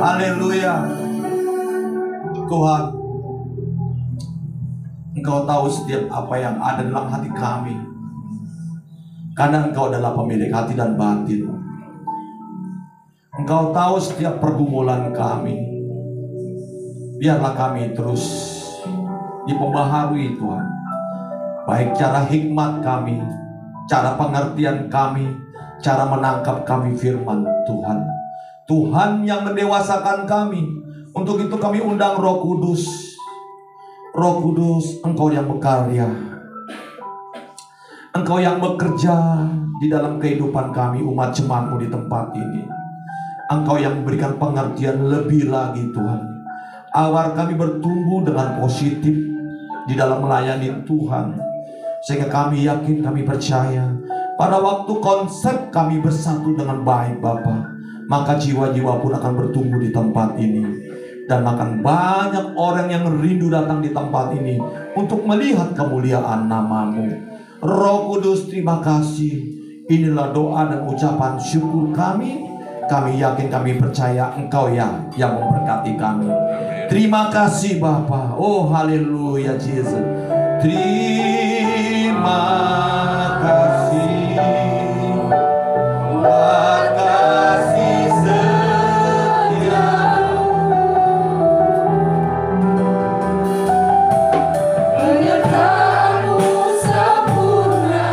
S3: Haleluya. Tuhan, Engkau tahu setiap apa yang ada dalam hati kami, karena Engkau adalah pemilik hati dan batin. Engkau tahu setiap pergumulan kami. Biarlah kami terus diperbaharui Tuhan, baik cara hikmat kami, cara pengertian kami, cara menangkap kami firman Tuhan. Tuhan yang mendewasakan kami. Untuk itu kami undang Roh Kudus. Roh Kudus, Engkau yang berkarya, Engkau yang bekerja di dalam kehidupan kami umat jemaat-Mu di tempat ini. Engkau yang memberikan pengertian lebih lagi Tuhan, agar kami bertumbuh dengan positif di dalam melayani Tuhan. Sehingga kami yakin, kami percaya, pada waktu konsep kami bersatu dengan baik Bapa, maka jiwa-jiwa pun akan bertumbuh di tempat ini. Dan akan banyak orang yang rindu datang di tempat ini untuk melihat kemuliaan nama-Mu. Roh Kudus, terima kasih. Inilah doa dan ucapan syukur kami. Kami yakin, kami percaya Engkau yang memberkati kami. Terima kasih Bapa. Oh haleluya Yesus. Terima kasih. Buat kasih setia.
S2: Penyertaan-Mu sempurna,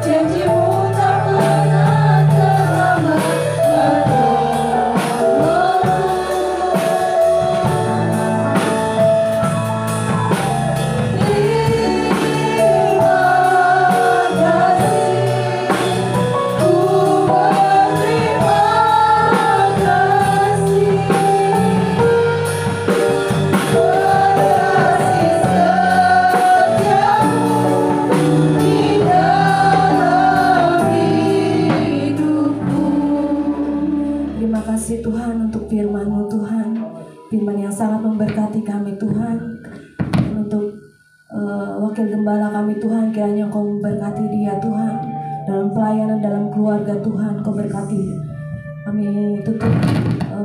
S2: janji-Mu tak pernah terlambat. Terima kasih Tuhan untuk firman-Mu Tuhan, firman yang sangat memberkati kami Tuhan. Dan untuk wakil gembala kami Tuhan, kiranya Engkau memberkati dia Tuhan, dalam pelayanan, dalam keluarga Tuhan, Engkau berkati. Kami tutup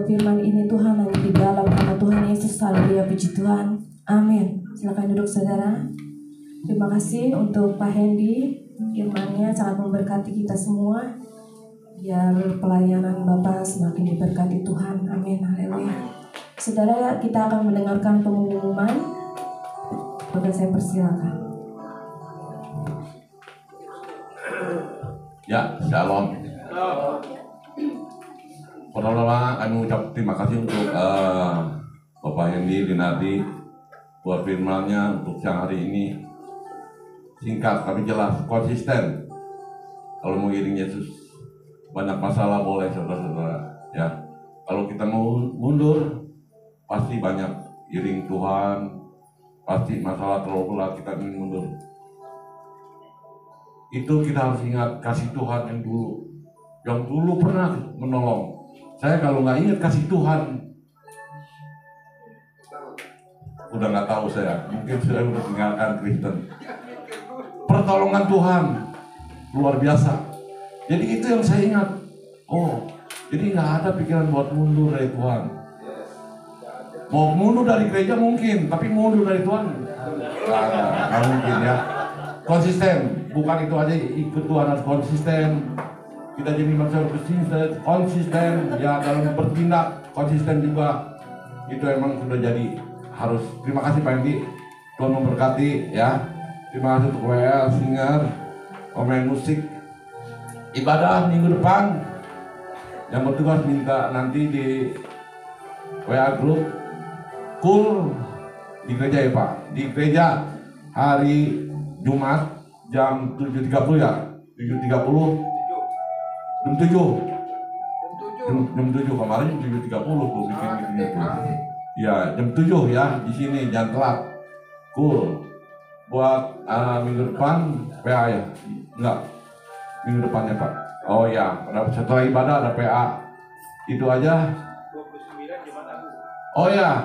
S2: firman ini Tuhan hanya di dalam nama Tuhan Yesus. Haleluya, puji Tuhan, amin. Silakan duduk saudara. Terima kasih untuk Pak Hendy, firman-Nya sangat memberkati kita semua. Biar pelayanan Bapak semakin diberkati Tuhan. Amin. Haleluya. Saudara, kita akan mendengarkan pengumuman. Bapak saya persilakan.
S4: Ya, shalom. Pertama-tama kami ucap terima kasih untuk Bapak Hendy Dinardi buat firman-Nya untuk siang hari ini. Singkat tapi jelas, konsisten. Kalau mau iring Yesus, banyak masalah boleh saudara-saudara ya. Kalau kita mau mundur, pasti banyak iring Tuhan, pasti masalah terlalu berat kita ingin mundur. Itu kita harus ingat kasih Tuhan yang dulu pernah menolong. Saya kalau nggak ingat kasih Tuhan, udah nggak tahu saya, mungkin saya udah tinggalkan Kristen. Pertolongan Tuhan luar biasa. Jadi itu yang saya ingat. Oh, jadi nggak ada pikiran buat mundur dari Tuhan. Mau mundur dari gereja mungkin, tapi mundur dari Tuhan nggak mungkin ya. Konsisten, bukan itu aja, ikut Tuhan harus konsisten. Kita jadi manusia konsisten, ya dalam bertindak konsisten juga. Itu emang sudah jadi harus. Terima kasih Pak Hendy, Tuhan memberkati ya. Terima kasih untuk WL Singer, pemain musik. Ibadah minggu depan yang bertugas minta nanti di WA grup Cool di gereja ya Pak, di gereja hari Jumat jam 7.30 ya, 7.30 jam 7 kemarin jam 7.30 tuh bikin tuh ya, jam 7 ya di sini, jangan telat. Cool buat minggu depan PA ya, enggak minggu depannya Pak. Oh ya, setelah ibadah ada PA. Itu aja. 29 Jumat Agung. Oh ya,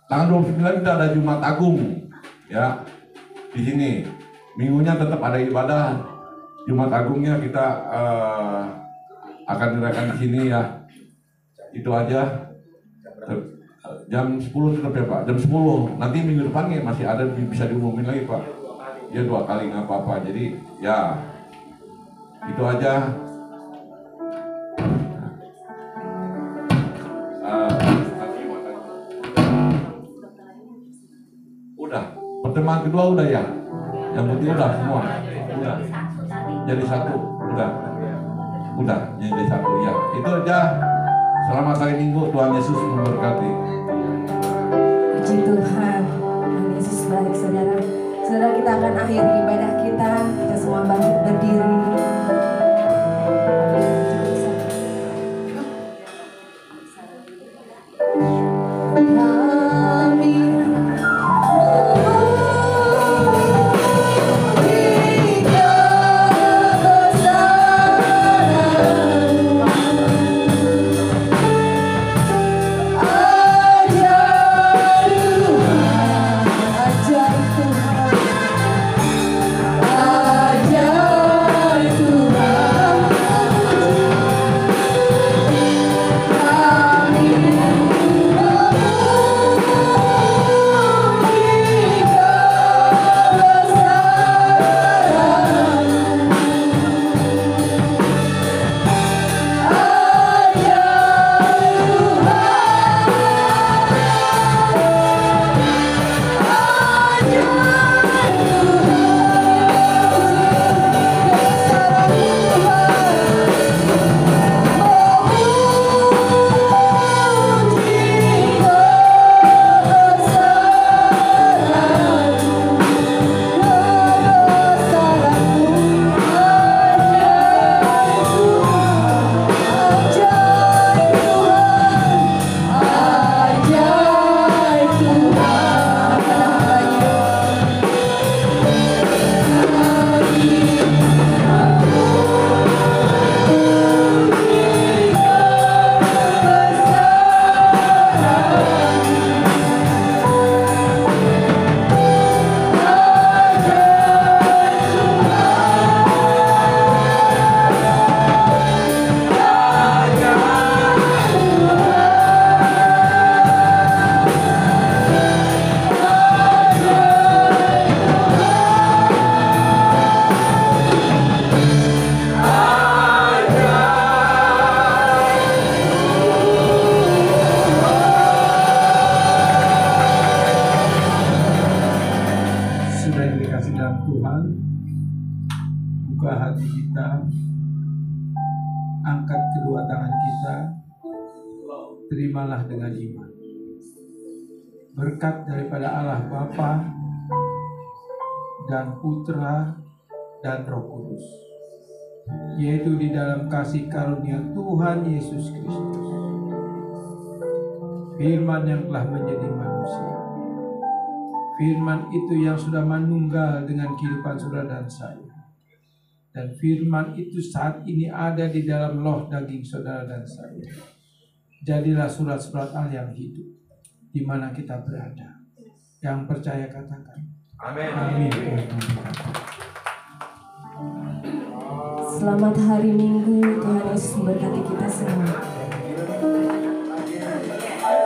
S4: tanggal 29 kita ada Jumat Agung. Ya, di sini. Minggunya tetap ada ibadah. Jumat Agungnya kita akan dirayakan di sini ya. Itu aja. Jam 10 tetap ya Pak, jam 10. Nanti minggu depannya masih ada, bisa diumumin lagi Pak. Dia 2 kali nggak apa-apa. Jadi ya itu aja. Udah, pertemuan kedua udah ya. Yang putih udah semua. Udah. Jadi satu, udah. Udah, jadi satu ya. Itu aja. Selamat hari Minggu, Tuhan Yesus memberkati.
S1: Puji Tuhan, Tuhan Yesus baik saudara. Saudara, kita akan akhiri ibadah kita. Kita semua bangkit berdiri.
S5: Terimalah dengan iman berkat daripada Allah Bapa dan Putra dan Roh Kudus, yaitu di dalam kasih karunia Tuhan Yesus Kristus, Firman yang telah menjadi manusia, Firman itu yang sudah manunggal dengan kehidupan saudara dan saya, dan Firman itu saat ini ada di dalam loh daging saudara dan saya. Jadilah surat-surat Allah yang hidup di mana kita berada. Yang percaya katakan amin. Amin.
S1: Selamat hari Minggu, Tuhan Yesus memberkati kita semua.